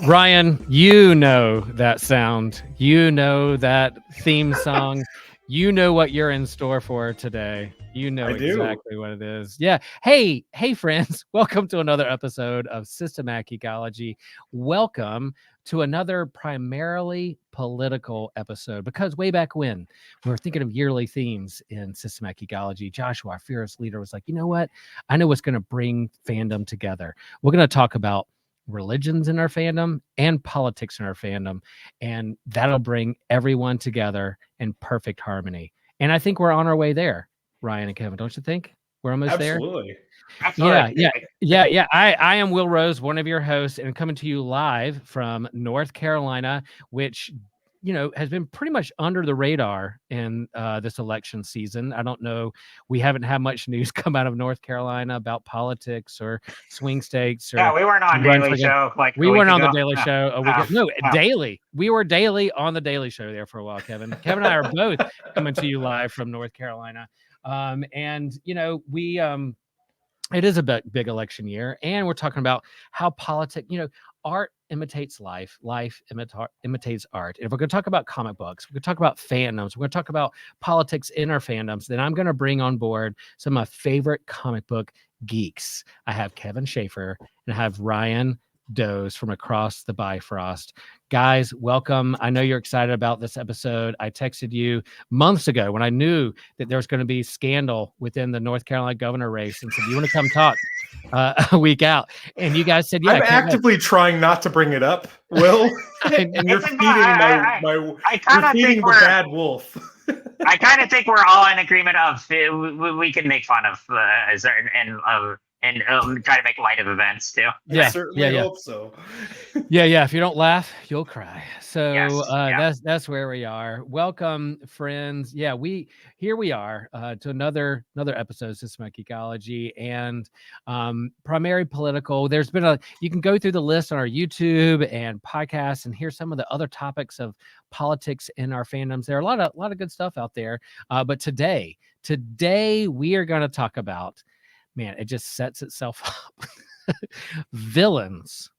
Ryan, you know that sound. You know that theme song. You know what you're in store for today. You know I do. exactly what it is. Yeah. Hey, friends. Welcome to another episode of Systematic Ecology. Welcome to another primarily political episode, because way back when we were thinking of yearly themes in Systematic Ecology, Joshua, our fearless leader, was like, you know what? I know what's going to bring fandom together. We're going to talk about religions in our fandom and politics in our fandom, and that'll bring everyone together in perfect harmony. And I think we're on our way there, Ryan and Kevin, don't you think? We're almost Absolutely. there. Yeah. I am Will Rose, one of your hosts, and coming to you live from North Carolina, which has been pretty much under the radar in this election season. I don't know. We haven't had much news come out of North Carolina about politics or swing states. Or we weren't on Daily Show we weren't on the ago. Daily Show a week ago. No, daily. We were daily on the Daily Show there for a while, Kevin. Kevin and I are both coming to you live from North Carolina. And we it is a big election year, and we're talking about how politics, art imitates life, life imitates art. And if we're going to talk about comic books, we're going to talk about fandoms, we're going to talk about politics in our fandoms, then I'm going to bring on board some of my favorite comic book geeks. I have Kevin Schaeffer and I have Ryan Doze from across the Bifrost. Guys, welcome. I know you're excited about this episode. I texted you months ago when I knew that there was going to be scandal within the North Carolina governor race, and said, "You want to come talk a week out?" And you guys said, "Yeah." I'm actively trying not to bring it up, Will. And you're feeding the bad wolf. I kind of think we're all in agreement of we can make fun of and try to make light of events too. I certainly hope so. Yeah. If you don't laugh, you'll cry. So yes, that's where we are. Welcome, friends. Yeah, we are to another episode of Systematic Ecology, and primary political. There's been you can go through the list on our YouTube and podcasts and hear some of the other topics of politics in our fandoms. There are a lot of good stuff out there. But today we are going to talk about, man, it just sets itself up. Villains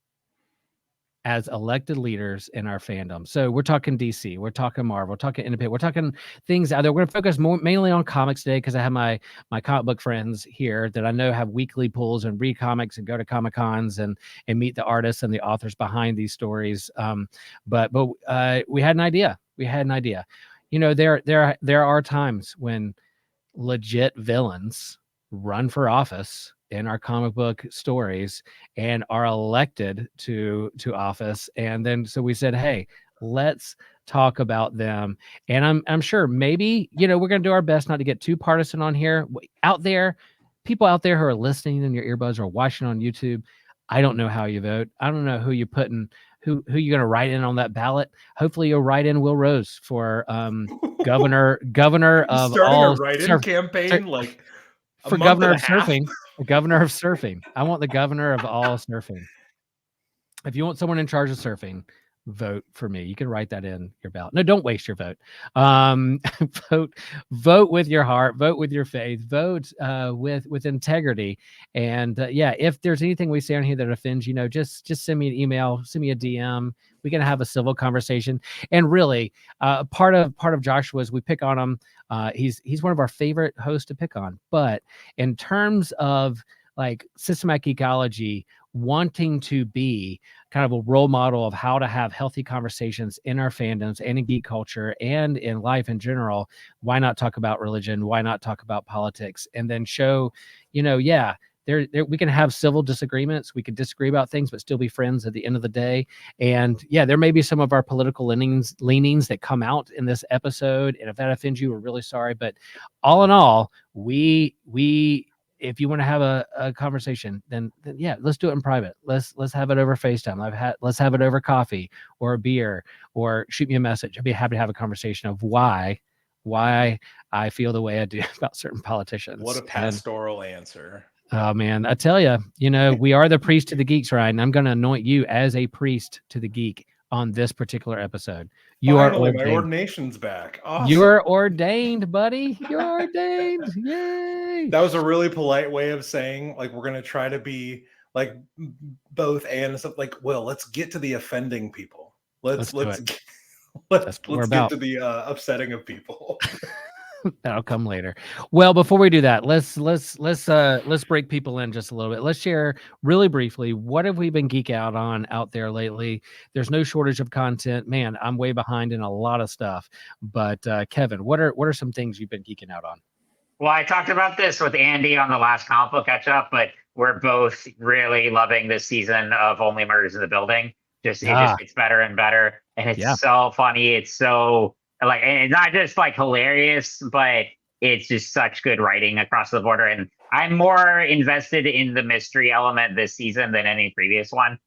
as elected leaders in our fandom. So we're talking DC, we're talking Marvel, we're talking independent, we're talking things out there. We're going to focus mainly on comics today, because I have my comic book friends here that I know have weekly pulls and read comics and go to Comic Cons and meet the artists and the authors behind these stories. But we had an idea. There are times when legit villains run for office in our comic book stories and are elected to office, and then so we said, hey, let's talk about them. And I'm sure maybe we're going to do our best not to get too partisan on here. People out there who are listening in your earbuds or watching on YouTube, I don't know how you vote. I don't know who you put in, who you're going to write in on that ballot. Hopefully you'll write in Will Rose for governor of all, starting a write-in campaign for governor of surfing. The governor of surfing. I want the governor of all surfing. If you want someone in charge of surfing, vote for me. You can write that in your ballot. No, don't waste your vote. Vote with your heart. Vote with your faith. Vote with integrity. And if there's anything we say on here that offends you, just send me an email, send me a DM. We can have a civil conversation. And really, part of Joshua's, we pick on him. He's one of our favorite hosts to pick on. But in terms of like systematic ecology, wanting to be kind of a role model of how to have healthy conversations in our fandoms and in geek culture and in life in general, why not talk about religion? Why not talk about politics? And then show, there we can have civil disagreements. We can disagree about things, but still be friends at the end of the day. And there may be some of our political leanings that come out in this episode. And if that offends you, we're really sorry. But all in all, we if you want to have a conversation, then let's do it in private. Let's have it over FaceTime. Let's have it over coffee or a beer, or shoot me a message. I'd be happy to have a conversation of why I feel the way I do about certain politicians. What a pastoral answer. Oh man, I tell you, we are the priest to the geeks, Ryan. I'm going to anoint you as a priest to the geek on this particular episode. You Finally, are ordained. My ordination's back. Awesome. You are ordained, buddy. You're ordained. Yay. That was a really polite way of saying, like, we're going to try to be like both and stuff. Like, well, let's get to the offending people. Let's do it. get, That's what we're let's about. get to the upsetting of people. That'll come later. Well, before we do that, let's break people in just a little bit. Let's share really briefly, what have we been geek out there lately? There's no shortage of content. Man, I'm way behind in a lot of stuff. But Kevin, what are some things you've been geeking out on? Well, I talked about this with Andy on the last comic book catch up, but we're both really loving this season of Only Murders in the Building. It just gets better and better, and it's so funny. It's so like, and it's not just like hilarious, but it's just such good writing across the border. And I'm more invested in the mystery element this season than any previous one.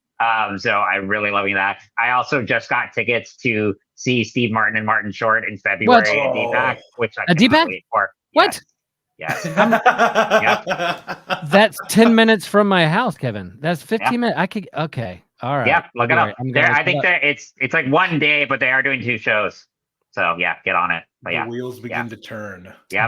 So I'm really loving that. I also just got tickets to see Steve Martin and Martin Short in February at DPAC, which I cannot wait for. What? Yes. That's 10 minutes from my house, Kevin. That's 15 minutes. I could. Okay. All right. Yeah. Look it up. I think that it's like one day, but they are doing 2 shows. So yeah, get on it. But the wheels begin to turn. Yeah.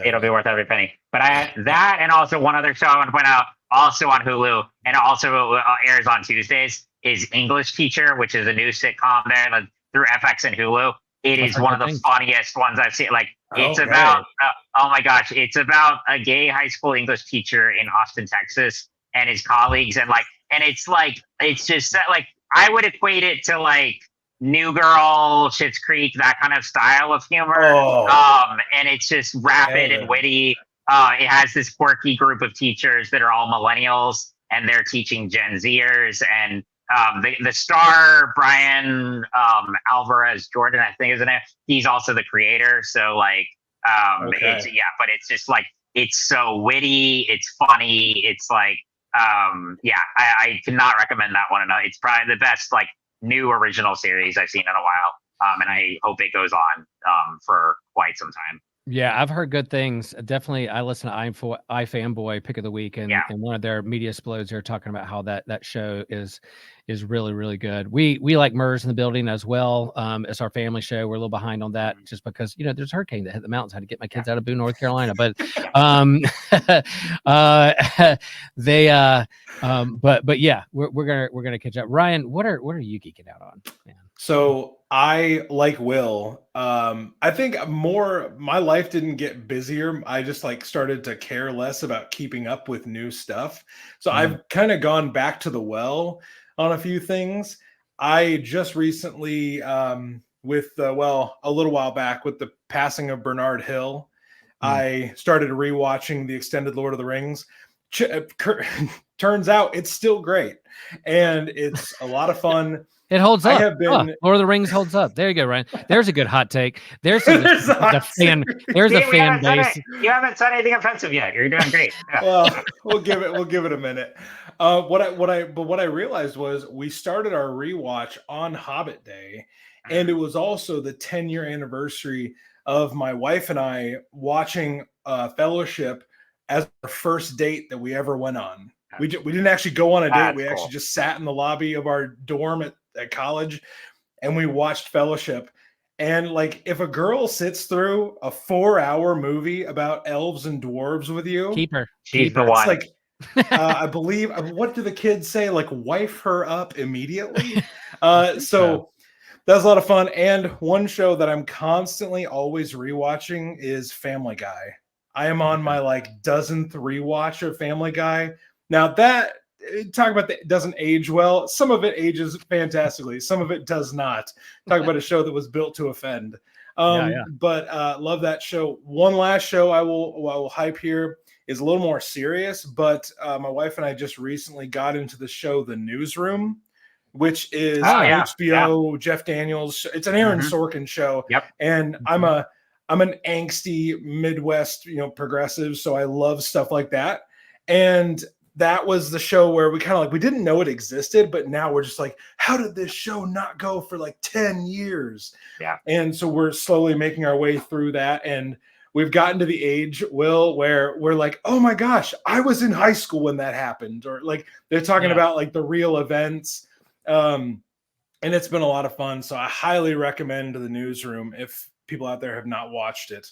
It'll be worth every penny. But that and also one other show I want to point out, also on Hulu and also airs on Tuesdays, is English Teacher, which is a new sitcom there through FX and Hulu. It is one of the funniest ones I've seen. Like, it's about oh my gosh, it's about a gay high school English teacher in Austin, Texas, and his colleagues, and it's just like, I would equate it to like New Girl, Schitt's Creek, that kind of style of humor. And it's just rapid and witty. It has this quirky group of teachers that are all millennials, and they're teaching Gen Zers. And the star, Brian Alvarez Jordan, I think is in it. He's also the creator. So like, it's just like, it's so witty. It's funny. It's like, I cannot recommend that one enough. It's probably the best like new original series I've seen in a while. And I hope it goes on for quite some time. Yeah, I've heard good things. Definitely, I listen to iFanboy Pick of the Week, and one of their media explodes, they're talking about how that show is really, really good. We like Murders in the Building as well. It's our family show. We're a little behind on that just because, there's a hurricane that hit the mountains. I had to get my kids out of Boone, North Carolina. But but yeah, we're gonna catch up. Ryan, what are you geeking out on, man? So I, like Will, I think my life didn't get busier. I just like started to care less about keeping up with new stuff. So I've kind of gone back to the well on a few things. I just recently, with a little while back with the passing of Bernard Hill, I started rewatching the extended Lord of the Rings. Turns out it's still great, and it's a lot of fun. It holds up. Lord of the Rings holds up. There you go, Ryan. There's a good hot take. There's a fan base. You haven't said anything offensive yet. You're doing great. Yeah. Well, we'll give it a minute. What I realized was we started our rewatch on Hobbit Day, and it was also the 10-year anniversary of my wife and I watching Fellowship as our first date that we ever went on. We didn't actually go on a date. We actually just sat in the lobby of our dorm at college, and we watched Fellowship. And like, if a girl sits through a 4-hour movie about elves and dwarves with you, keep her. She's the one. Like, I believe, what do the kids say? Like, wife her up immediately. So that's a lot of fun. And one show that I'm constantly always rewatching is Family Guy. I am on my like dozenth rewatch of Family Guy. Now that, talk about that doesn't age well. Some of it ages fantastically. Some of it does not. Talk about a show that was built to offend. But love that show. One last show I will hype here is a little more serious, but my wife and I just recently got into the show The Newsroom, which is HBO, Jeff Daniels. It's an Aaron Sorkin show. Yep. And I'm an angsty Midwest, progressive, so I love stuff like that. And that was the show where we kind of like, we didn't know it existed, but now we're just like, how did this show not go for like 10 years? Yeah. And so we're slowly making our way through that. And we've gotten to the age, Will, where we're like, oh my gosh, I was in high school when that happened. Or like they're talking about like the real events. And it's been a lot of fun. So I highly recommend The Newsroom if people out there have not watched it.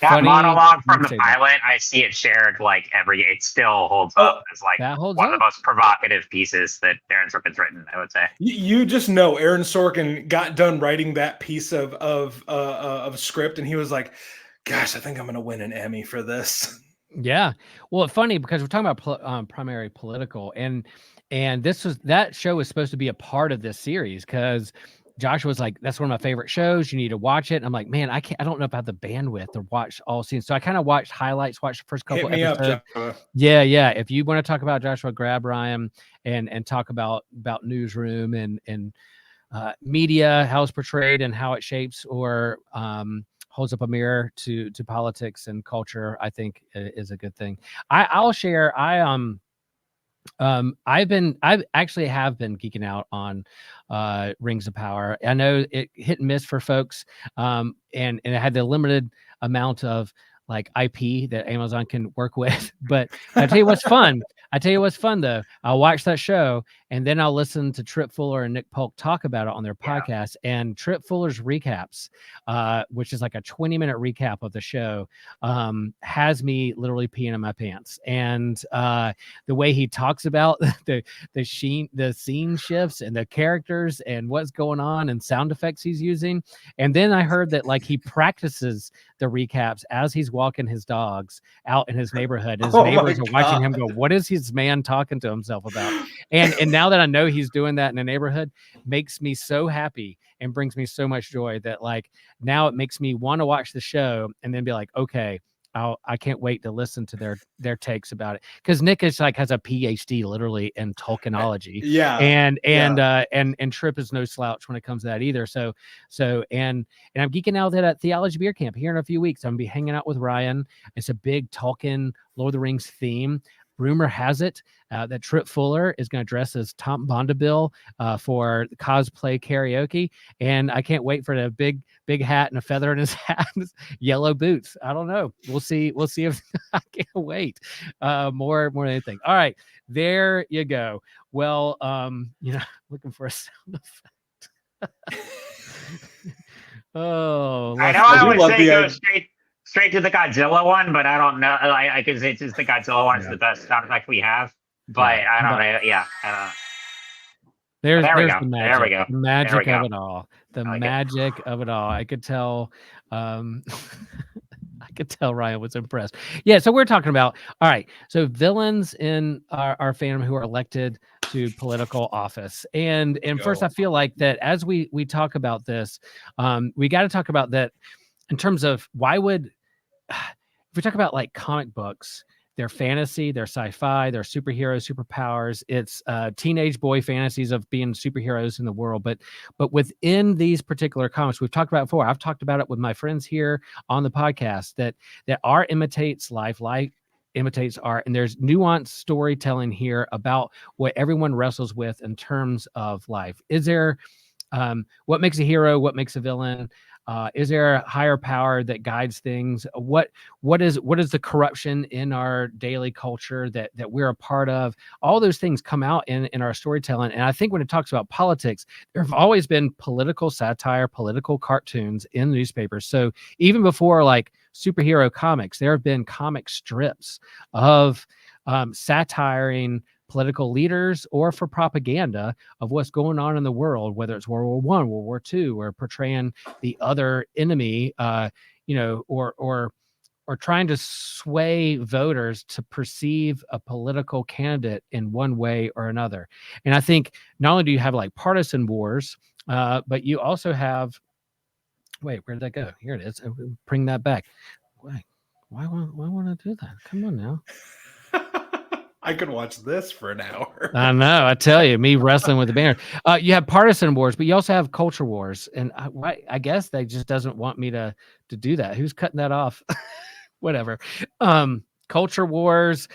That monologue from the pilot, I see it shared like it still holds up as like one of the most provocative pieces that Aaron Sorkin's written, I would say. You just know Aaron Sorkin got done writing that piece of script, and he was like, "Gosh, I think I'm going to win an Emmy for this." Yeah. Well, it's funny because we're talking about primary political, and that show was supposed to be a part of this series because Joshua was like, "That's one of my favorite shows. You need to watch it." And I'm like, "Man, I don't know about the bandwidth to watch all scenes." So I kind of watched highlights, watched the first couple episodes. Yeah. If you want to talk about Joshua, grab Ryan and talk about newsroom and media, how it's portrayed and how it shapes or holds up a mirror to politics and culture. I think is a good thing. I'll share. I've actually have been geeking out on Rings of Power. I know it hit and miss for folks, and it had the limited amount of like IP that Amazon can work with. But I tell you what's fun. Though. I'll watch that show and then I'll listen to Trip Fuller and Nick Polk talk about it on their podcast. And Trip Fuller's recaps, which is like a 20-minute recap of the show, has me literally peeing in my pants. And the way he talks about the scene shifts and the characters and what's going on and sound effects he's using. And then I heard that like he practices the recaps as he's walking his dogs out in his neighborhood. His neighbors are watching him go, what is his man talking to himself about? And now that I know he's doing that in the neighborhood, makes me so happy and brings me so much joy that like now it makes me want to watch the show and then be like, okay, I can't wait to listen to their takes about it, because Nick is like has a PhD literally in Tolkienology. And Trip is no slouch when it comes to that either. So and I'm geeking out at Theology Beer Camp here in a few weeks. I'm gonna be hanging out with Ryan. It's a big Tolkien Lord of the Rings theme. Rumor has it that Trip Fuller is going to dress as Tom Bombadil for cosplay karaoke, and I can't wait for the big hat and a feather in his hat, and yellow boots. I don't know. We'll see if I can't wait. More than anything. All right, there you go. Well, looking for a sound effect. I know I would say go straight to the Godzilla one, but I don't know. I can say just the Godzilla one is the best sound effect we have, but I don't know. Yeah, I don't know. There we go. The magic. There we go. The magic of it all. The magic of it all. I could tell. I could tell Ryan was impressed. Yeah. So we're talking about, all right. So villains in our fandom who are elected to political office. And first, I feel like that as we talk about this, we got to talk about that in terms of if we talk about like comic books, they're fantasy, they're sci-fi, they're superheroes, superpowers. It's teenage boy fantasies of being superheroes in the world. But within these particular comics, we've talked about it before. I've talked about it with my friends here on the podcast that art imitates life imitates art, and there's nuanced storytelling here about what everyone wrestles with in terms of life. Is there what makes a hero? What makes a villain? Is there a higher power that guides things? What is the corruption in our daily culture that we're a part of? All those things come out in our storytelling. And I think when it talks about politics, there have always been political satire, political cartoons in the newspapers. So even before like superhero comics, there have been comic strips of satiring political leaders or for propaganda of what's going on in the world, whether it's World War I, World War II, or portraying the other enemy, or trying to sway voters to perceive a political candidate in one way or another. And I think not only do you have like partisan wars, but you also have, wait, where did that go? Here it is. Bring that back. Why want to do that? Come on now. I could watch this for an hour. I know. I tell you, me wrestling with the banner. You have partisan wars, but you also have culture wars. And I guess they just doesn't want me to do that. Who's cutting that off? Whatever. Culture wars,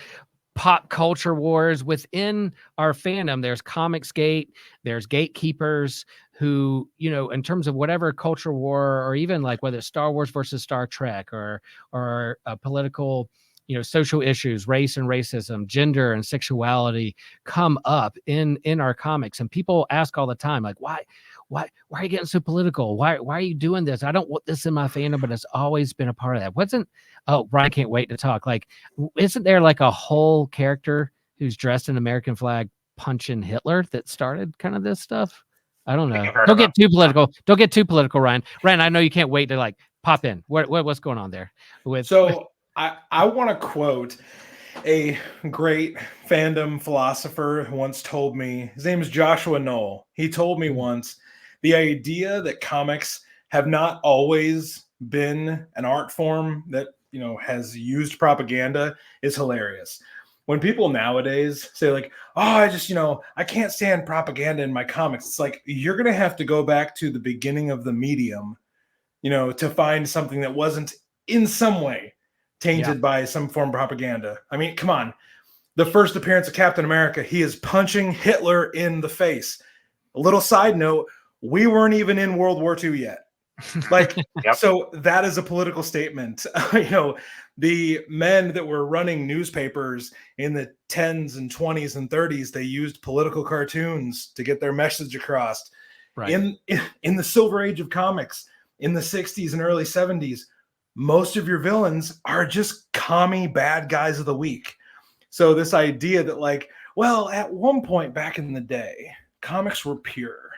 pop culture wars within our fandom. There's Comicsgate, there's gatekeepers who, in terms of whatever culture war, or even like whether it's Star Wars versus Star Trek or a political, social issues, race and racism, gender and sexuality come up in our comics. And people ask all the time, like, why are you getting so political? Why are you doing this? I don't want this in my fandom, but it's always been a part of that. Ryan can't wait to talk. Like, isn't there like a whole character who's dressed in American flag punching Hitler that started kind of this stuff? I don't know. Don't get too political. Don't get too political, Ryan. Ryan, I know you can't wait to like pop in. What's going on there? I want to quote a great fandom philosopher who once told me, his name is Joshua Knoll. He told me once, the idea that comics have not always been an art form that, you know, has used propaganda is hilarious. When people nowadays say like, oh, I can't stand propaganda in my comics. It's like, you're going to have to go back to the beginning of the medium, you know, to find something that wasn't in some way tainted by some form of propaganda. I mean, come on. The first appearance of Captain America, he is punching Hitler in the face. A little side note, we weren't even in World War II yet. Like, so that is a political statement. You know, the men that were running newspapers in the 10s and 20s and 30s, they used political cartoons to get their message across. Right. In the Silver Age of comics, in the 60s and early 70s, most of your villains are just commie bad guys of the week. So this idea that like, well, at one point back in the day, comics were pure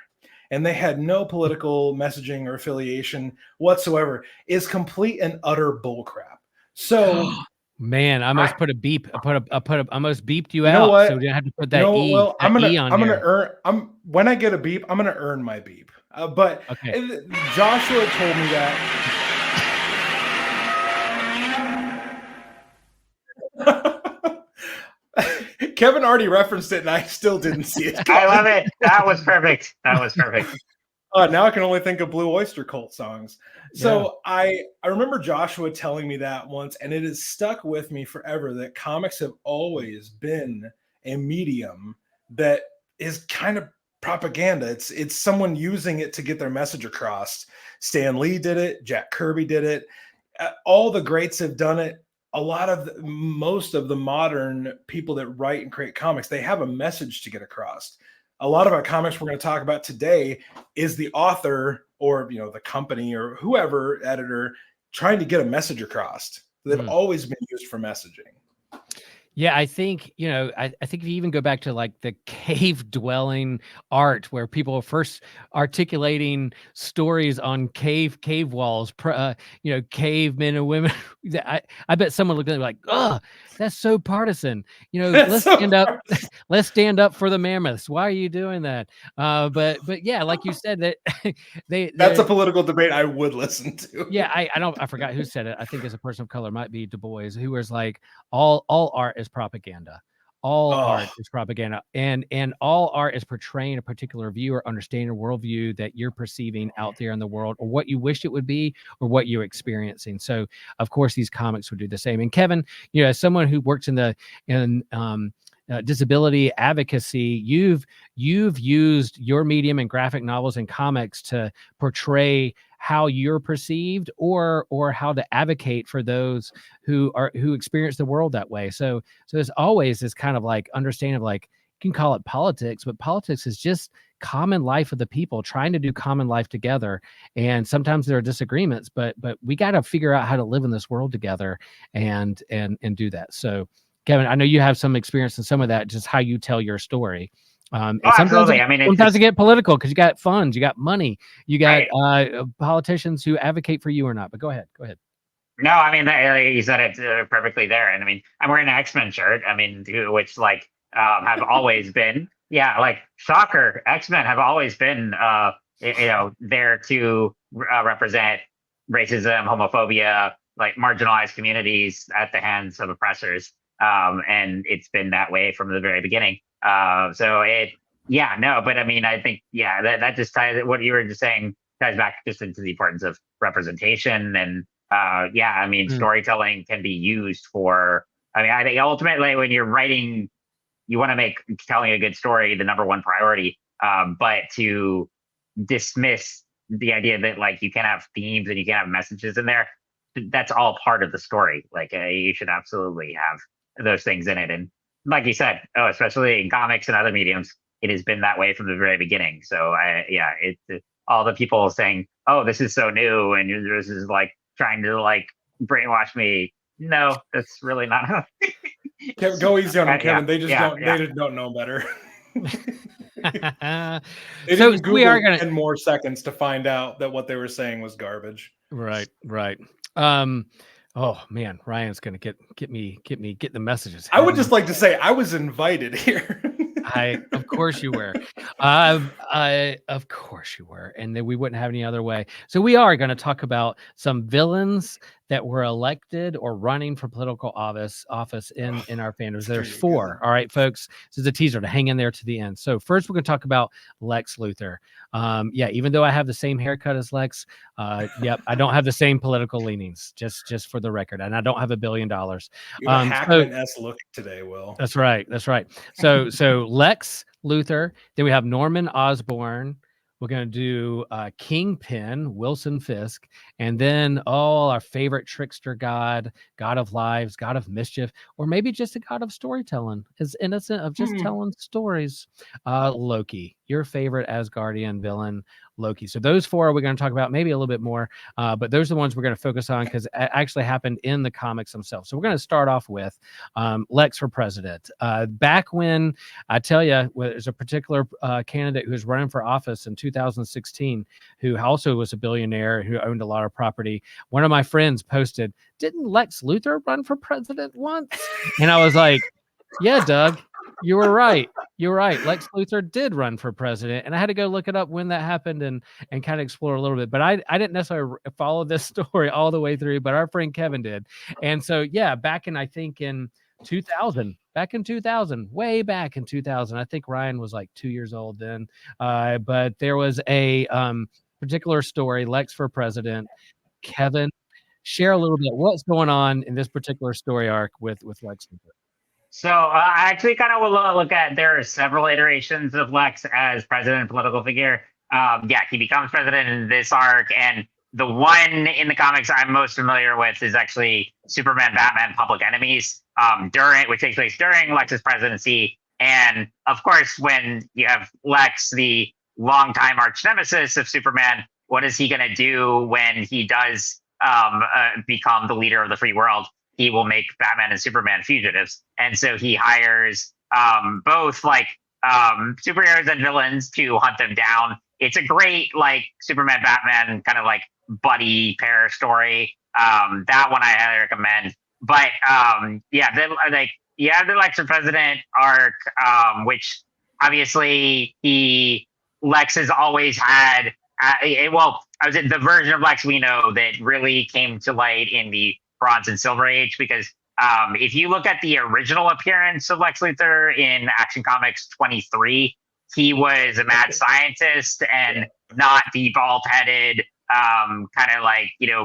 and they had no political messaging or affiliation whatsoever is complete and utter bullcrap. So man, I almost put a beep. I almost beeped you out. What? So we didn't have to put that E. Well, I'm gonna earn. When I get a beep, I'm gonna earn my beep. But Joshua told me that. Kevin already referenced it, and I still didn't see it. I love it. That was perfect. Now I can only think of Blue Oyster Cult songs. So I remember Joshua telling me that once, and it has stuck with me forever that comics have always been a medium that is kind of propaganda. It's someone using it to get their message across. Stan Lee did it. Jack Kirby did it. All the greats have done it. Most of the modern people that write and create comics, they have a message to get across. A lot of our comics we're going to talk about today is the author or, you know, the company or whoever editor trying to get a message across. They've always been used for messaging. Yeah, I think, you know, I think if you even go back to like the cave dwelling art where people are first articulating stories on cave walls, you know, cavemen and women. I bet someone looked at it like, oh, that's so partisan. You know, let's stand up for the mammoths. Why are you doing that? But yeah, like you said, that that's a political debate I would listen to. Yeah, I forgot who said it. I think it's a person of color, might be Du Bois, who was like, all art is propaganda. All art is propaganda, and all art is portraying a particular view or understanding a worldview that you're perceiving out there in the world, or what you wish it would be, or what you're experiencing. So, of course, these comics would do the same. And Kevin, you know, as someone who works in disability advocacy, you've used your medium in graphic novels and comics to portray how you're perceived or how to advocate for those who experience the world that way. So there's always this kind of like understanding of like, you can call it politics, but politics is just common life of the people trying to do common life together. And sometimes there are disagreements, but we got to figure out how to live in this world together and do that. So Kevin, I know you have some experience in some of that, just how you tell your story. Absolutely. I mean, sometimes it get political because you got funds, you got money, you got politicians who advocate for you or not. But go ahead. No, I mean, you said it perfectly there. And I mean, I'm wearing an X-Men shirt. I mean, which like have always been, like shocker. X-Men have always been, there to represent racism, homophobia, like marginalized communities at the hands of oppressors. And it's been that way from the very beginning. But I mean, I think, that just ties what you were just saying ties back just into the importance of representation. And I mean, storytelling can be used for, I think ultimately when you're writing, you want to make telling a good story the number one priority. But to dismiss the idea that like you can have themes and you can have messages in there, that's all part of the story. Like you should absolutely have those things in it. And like you said, especially in comics and other mediums, it has been that way from the very beginning. So all the people saying, "Oh, this is so new," and this is like trying to like brainwash me. No, that's really not how. Go easy on them, Kevin. They just don't. Yeah. They just don't know better. So didn't Google we are gonna 10 more seconds to find out that what they were saying was garbage. Right. Oh man, Ryan's gonna get the messages. I would just like to say I was invited here. Of course you were. Of course you were, and then we wouldn't have any other way. So we are going to talk about some villains that were elected or running for political office in our fandoms. There's 4. All right, folks. This is a teaser to hang in there to the end. So first, we're going to talk about Lex Luther. Even though I have the same haircut as Lex, I don't have the same political leanings. Just for the record, and I don't have $1 billion. You have a Hackman-esque look today, Will. That's right. So Lex Luther. Then we have Norman Osborn. We're going to do Kingpin, Wilson Fisk, and then our favorite trickster god of lives, god of mischief, or maybe just a god of storytelling, is innocent of just telling stories. Loki, your favorite Asgardian villain, Loki. So those 4 we're going to talk about, maybe a little bit more, but those are the ones we're going to focus on because it actually happened in the comics themselves. So we're going to start off with Lex for president. Back when, I tell you, there's a particular candidate who was running for office in 2016 who also was a billionaire who owned a lot of property. One of my friends posted, "Didn't Lex Luther run for president once?" And I was like, "Yeah, Doug, you were right. You're right. Lex Luther did run for president." And I had to go look it up when that happened and kind of explore a little bit. But I didn't necessarily follow this story all the way through, but our friend Kevin did. And so, back in, I think in 2000, way back in 2000, I think Ryan was like 2 years old then. But there was a particular story, Lex for president. Kevin, share a little bit what's going on in this particular story arc with Lex Luther. So I actually kind of will look at, there are several iterations of Lex as president and political figure. He becomes president in this arc, and the one in the comics I'm most familiar with is actually Superman, Batman, Public Enemies, which takes place during Lex's presidency. And of course, when you have Lex, the longtime arch nemesis of Superman, what is he going to do when he does become the leader of the free world? He will make Batman and Superman fugitives. And so he hires both superheroes and villains to hunt them down. It's a great Superman Batman kind of buddy pair story. That one I highly recommend. But you have the Lex for President arc, which obviously Lex has always had. The version of Lex we know that really came to light in the Bronze and Silver Age, because if you look at the original appearance of Lex Luthor in Action Comics 23, he was a mad scientist and not the bald-headed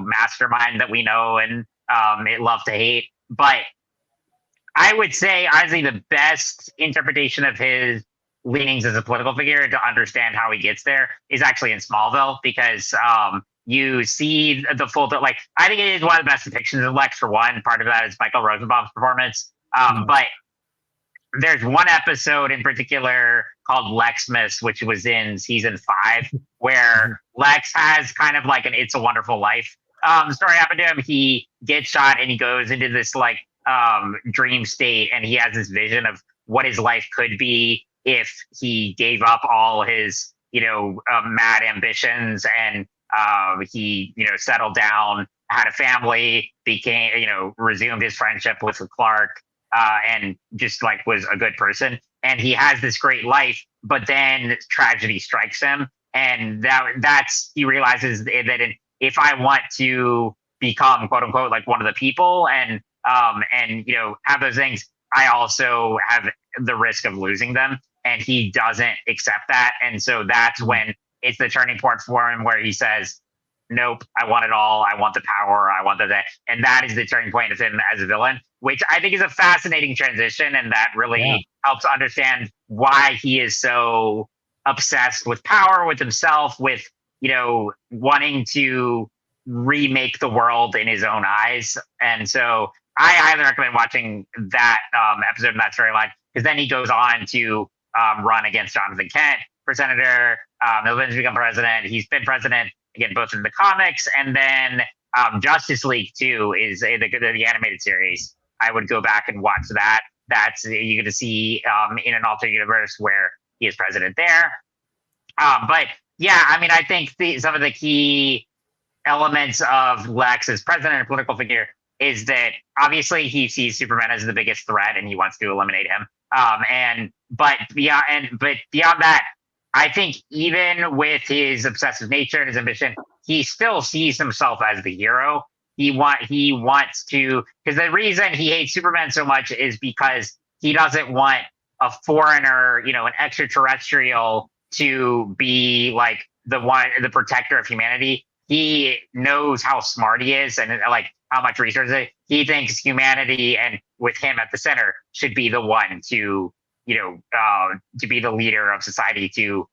mastermind that we know and love to hate. But I would say, honestly, the best interpretation of his leanings as a political figure to understand how he gets there is actually in Smallville, because you see the full, I think it is one of the best depictions of Lex, for one. Part of that is Michael Rosenbaum's performance. But there's one episode in particular called Lexmas, which was in season 5, where Lex has kind of like an It's a Wonderful Life story happen to him. He gets shot and he goes into this dream state, and he has this vision of what his life could be if he gave up all his, mad ambitions, and he, settled down, had a family, resumed his friendship with Clark, and just was a good person. And he has this great life, but then tragedy strikes him. And he realizes that if I want to become, quote unquote, one of the people and have those things, I also have the risk of losing them. And he doesn't accept that. And so that's when it's the turning point for him, where he says, nope, I want it all. I want the power. I want that. And that is the turning point of him as a villain, which I think is a fascinating transition. And that really helps understand why he is so obsessed with power, with himself, with, wanting to remake the world in his own eyes. And so I highly recommend watching that episode of that storyline, because then he goes on to run against Jonathan Kent for senator. He'll eventually become president. He's been president again, both in the comics and then Justice League 2 is the animated series. I would go back and watch that. That's you get to see in an alternate universe where he is president there. But yeah, I mean, I think some of the key elements of Lex as president and political figure is that obviously he sees Superman as the biggest threat and he wants to eliminate him. But beyond that, I think even with his obsessive nature and his ambition, he still sees himself as the hero. He wants to, because the reason he hates Superman so much is because he doesn't want a foreigner, an extraterrestrial to be like the protector of humanity. He knows how smart he is and like how much resources he thinks humanity, and with him at the center, should be the one to to be the leader of society, to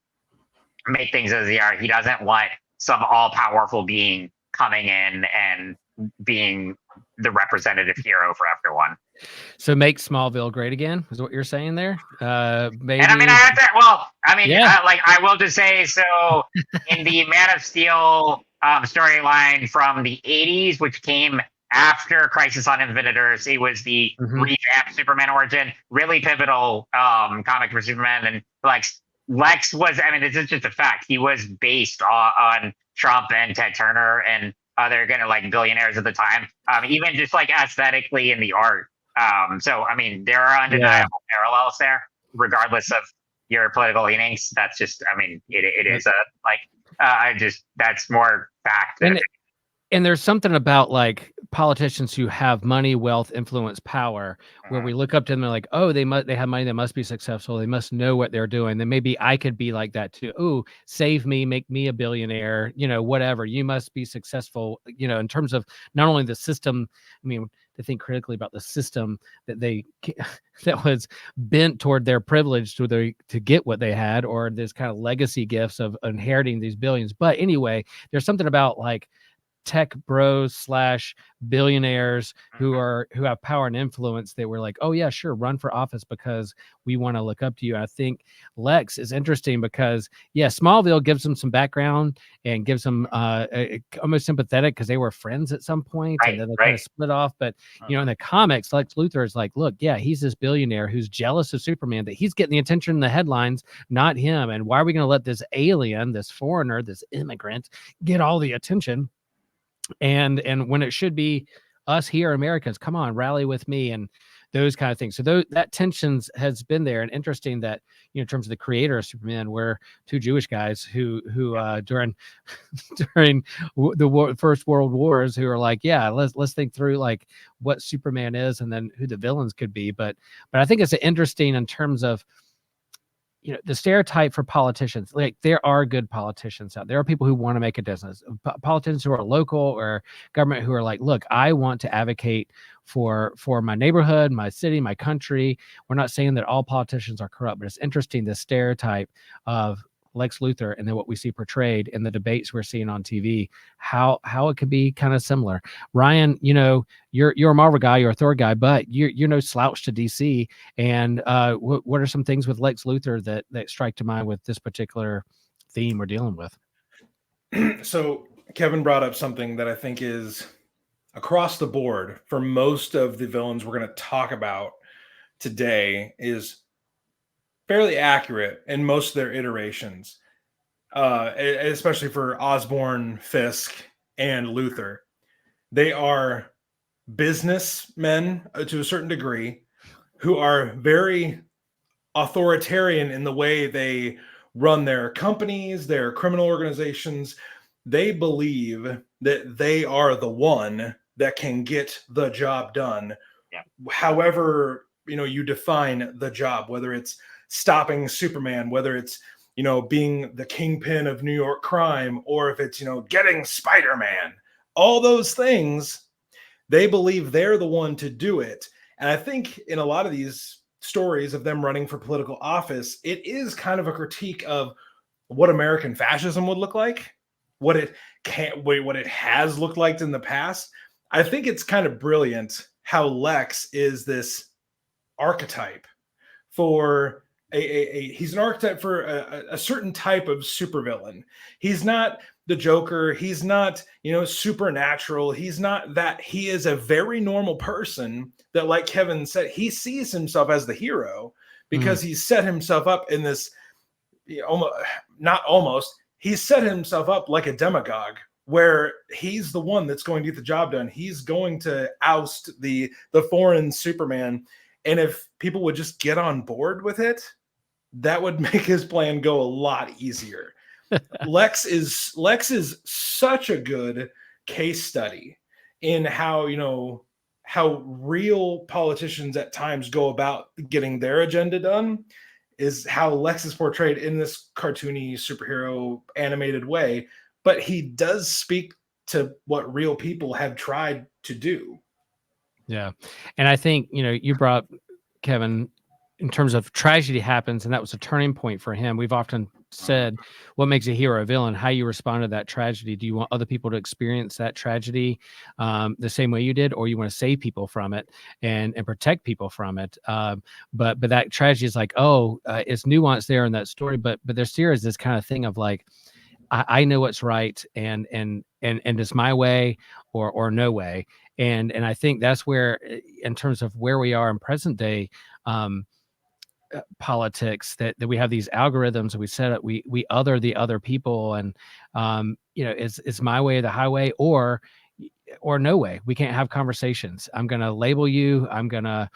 make things as they are. He doesn't want some all-powerful being coming in and being the representative hero for everyone. So make Smallville great again is what you're saying there. Maybe. And I mean, I will just say, so in the Man of Steel storyline from the 80s, which came after Crisis on Infinite Earths, it was the revamped Superman origin, really pivotal comic for Superman. And like Lex was, I mean, this is just a fact. He was based on Trump and Ted Turner and other kind of like billionaires at the time, even just like aesthetically in the art. So, I mean, there are undeniable parallels there, regardless of your political leanings. That's just, I mean, it is that's more fact. And there's something about like politicians who have money, wealth, influence, power, where we look up to them and like, oh, they have money, they must be successful, they must know what they're doing. Then maybe I could be like that too. Oh, save me, make me a billionaire, whatever. You must be successful, in terms of not only the system. I mean, to think critically about the system that was bent toward their privilege to get what they had, or this kind of legacy gifts of inheriting these billions. But anyway, there's something about like tech bros / billionaires who have power and influence. They were like, oh yeah, sure, run for office because we want to look up to you. I think Lex is interesting because Smallville gives them some background and gives them almost sympathetic because they were friends at some point, and then they kind of split off. But in the comics, Lex Luthor is like, look, he's this billionaire who's jealous of Superman, that he's getting the attention in the headlines, not him. And why are we going to let this alien, this foreigner, this immigrant get all the attention? And when it should be us here, Americans, come on, rally with me, and those kind of things. So that tensions has been there. And interesting that, in terms of the creator of Superman, we're two Jewish guys who during the First World Wars, who are like, let's think through like what Superman is and then who the villains could be. But I think it's interesting in terms of, the stereotype for politicians. Like, there are good politicians out there. There are people who want to make a difference. Politicians who are local or government who are like, look, I want to advocate for my neighborhood, my city, my country. We're not saying that all politicians are corrupt, but it's interesting, the stereotype of Lex Luthor and then what we see portrayed in the debates we're seeing on TV, how it could be kind of similar. Ryan, you're a Marvel guy, you're a Thor guy, but you're no slouch to DC. And what are some things with Lex Luthor that strike to mind with this particular theme we're dealing with? So Kevin brought up something that I think is across the board for most of the villains we're going to talk about today is fairly accurate in most of their iterations, especially for Osborn, Fisk, and Luthor. They are businessmen to a certain degree who are very authoritarian in the way they run their companies, their criminal organizations. They believe that they are the one that can get the job done. Yeah. However, you define the job, whether it's stopping Superman, whether it's, being the kingpin of New York crime, or if it's, getting Spider-Man, all those things, they believe they're the one to do it. And I think in a lot of these stories of them running for political office, it is kind of a critique of what American fascism would look like, what it has looked like in the past. I think it's kind of brilliant how Lex is this archetype for he's an archetype for a certain type of supervillain. He's not the Joker. He's not, supernatural. He's not that. He is a very normal person that, like Kevin said, he sees himself as the hero because he's set himself up in this, he's set himself up like a demagogue where he's the one that's going to get the job done. He's going to oust the foreign Superman. And if people would just get on board with it, that would make his plan go a lot easier. Lex is such a good case study in how real politicians at times go about getting their agenda done, is how Lex is portrayed in this cartoony superhero animated way. But he does speak to what real people have tried to do. Yeah. And I think, you brought, Kevin, in terms of tragedy happens, and that was a turning point for him. We've often said, what makes a hero a villain? How you respond to that tragedy. Do you want other people to experience that tragedy the same way you did, or you want to save people from it and protect people from it? But that tragedy is like, it's nuance there in that story, but there's here is this kind of thing of like, I know what's right, and it's my way or no way. And I think that's where, in terms of where we are in present day politics, that we have these algorithms that we set up, we other the other people, and it's my way or the highway, or no way. We can't have conversations. I'm going to label you. I'm going to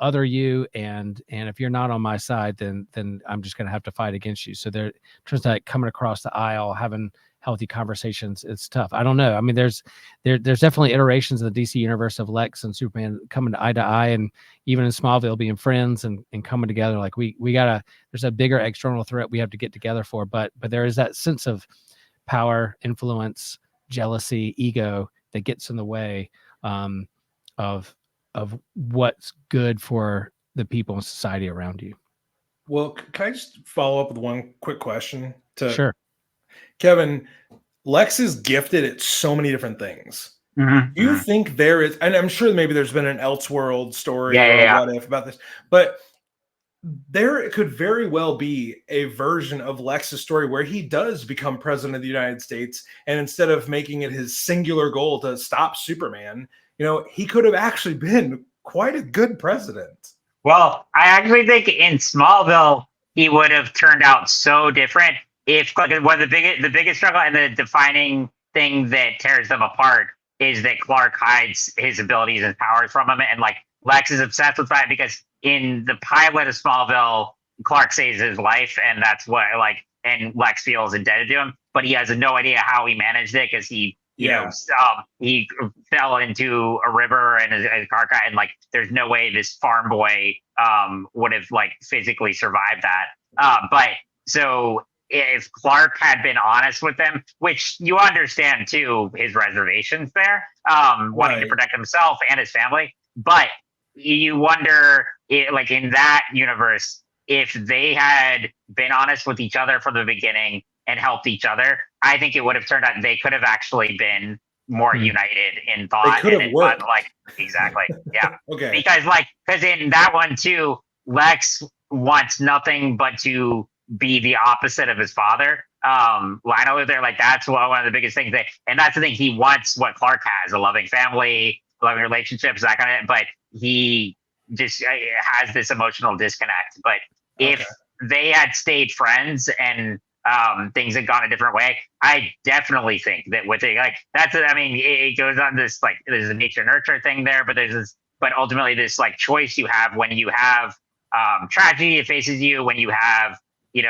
other you, and if you're not on my side, then I'm just going to have to fight against you. So there, turns out, coming across the aisle, having healthy conversations, it's tough. I don't know. I mean, there's definitely iterations of the DC universe of Lex and Superman coming eye to eye, and even in Smallville being friends and coming together. Like we gotta, there's a bigger external threat we have to get together for, but there is that sense of power, influence, jealousy, ego that gets in the way of what's good for the people in society around you. Well, can I just follow up with one quick question to Sure. Kevin? Lex is gifted at so many different things. Mm-hmm. Do you think there is, and I'm sure maybe there's been an Elseworld story what if about this, but there could very well be a version of Lex's story where he does become president of the United States, and instead of making it his singular goal to stop Superman, he could have actually been quite a good president. Well, I actually think in Smallville, he would have turned out so different if, like, one of the biggest struggle and the defining thing that tears them apart is that Clark hides his abilities and powers from him. And like Lex is obsessed with that because in the pilot of Smallville, Clark saves his life, and that's what and Lex feels indebted to him, but he has no idea how he managed it because he he fell into a river and a car crash, and there's no way this farm boy would have physically survived that. But so if Clark had been honest with him, which you understand too, his reservations there, wanting to protect himself and his family, but you wonder, in that universe, if they had been honest with each other from the beginning and helped each other, I think it would have turned out they could have actually been more united in thought. They could have worked. Exactly. Yeah. Okay. Because in that one too, Lex wants nothing but to be the opposite of his father. Lionel Luther, that's one of the biggest things and that's the thing, he wants what Clark has, a loving family, loving relationships, that kind of, but he just has this emotional disconnect. But if they had stayed friends and things had gone a different way, I definitely think that with it, it goes on this, there's a nature nurture thing there, but there's this, but ultimately this choice you have when you have tragedy that faces you, when you have, and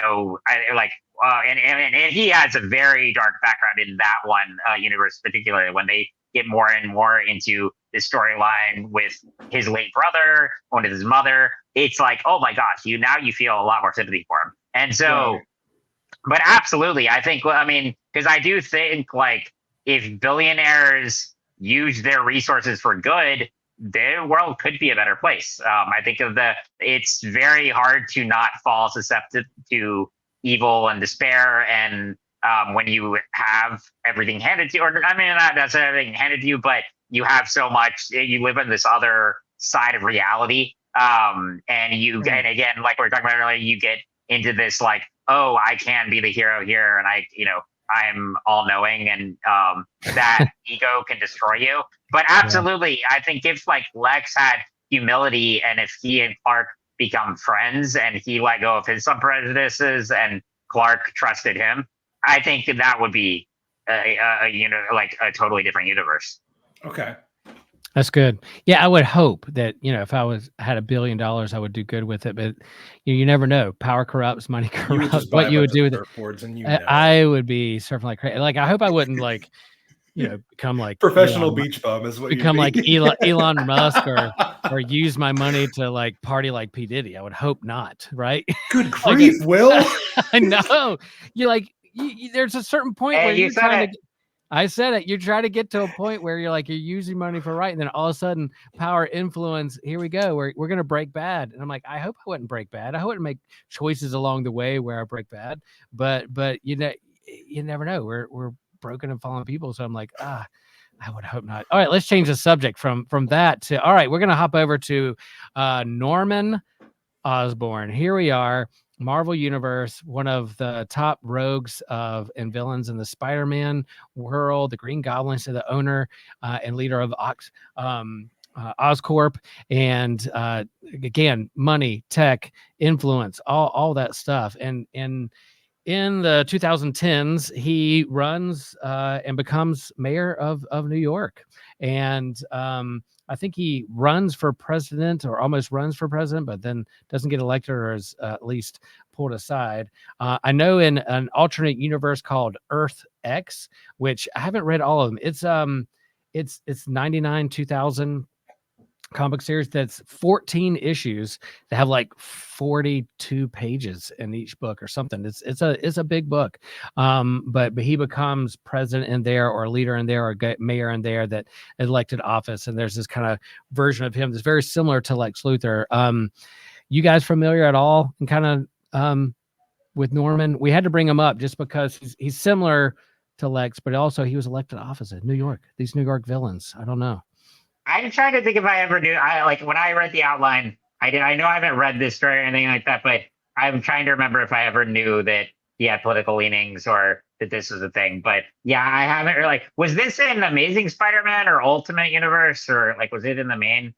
he has a very dark background in that one universe, particularly when they get more and more into this storyline with his late brother, one of his mother. It's oh my gosh, you feel a lot more sympathy for him. And so, but absolutely, I think, because I do think if billionaires use their resources for good, the world could be a better place. I think it's very hard to not fall susceptible to evil and despair. And when you have everything handed to you, or not necessarily everything handed to you, but you have so much, you live in this other side of reality And you and again, like we were talking about earlier, you get into this like, oh, I can be the hero here, and I'm all knowing, and that ego can destroy you. But absolutely, I think if like Lex had humility, and if he and Clark become friends, and he let go of some prejudices, and Clark trusted him, I think that would be like a totally different universe. Okay. That's good. Yeah, I would hope that, if I had $1 billion, I would do good with it. But you never know. Power corrupts, money corrupts. What you would do with it? And I would be surfing like crazy. Like, I hope I wouldn't like, become like professional beach bum is what become you like Elon Musk or use my money to like party like P. Diddy. I would hope not. Right? Good grief, Will. I know. There's a certain point where you're trying to. I said it. You try to get to a point where you're using money for right, and then all of a sudden, power, influence. Here we go. We're gonna break bad, and I'm like, I hope I wouldn't break bad. I wouldn't make choices along the way where I break bad. But you never know. We're broken and fallen people, so I'm like, I would hope not. All right, let's change the subject from that to. All right, we're gonna hop over to Norman Osborn. Here we are. Marvel Universe, one of the top rogues and villains in the Spider-Man world, the Green Goblin, so the owner and leader of Oscorp, and again, money, tech, influence, all that stuff. And in the 2010s, he runs and becomes mayor of New York. And I think he runs for president or almost runs for president, but then doesn't get elected or is at least pulled aside. I know in an alternate universe called Earth X, which I haven't read all of them. It's 99, 2000 comic series that's 14 issues that have like 42 pages in each book or something. It's a big book. But he becomes president in there or leader in there or mayor in there that elected office. And there's this kind of version of him that's very similar to Lex Luther. You guys familiar at all and kind of with Norman? We had to bring him up just because he's similar to Lex, but also he was elected office in New York. These New York villains. I don't know. I'm trying to think if I ever knew. When I read the outline, I know I haven't read this story or anything like that, but I'm trying to remember if I ever knew that he had political leanings or that this was a thing. But yeah, I haven't really. Was this in Amazing Spider-Man or Ultimate Universe, or was it in the main?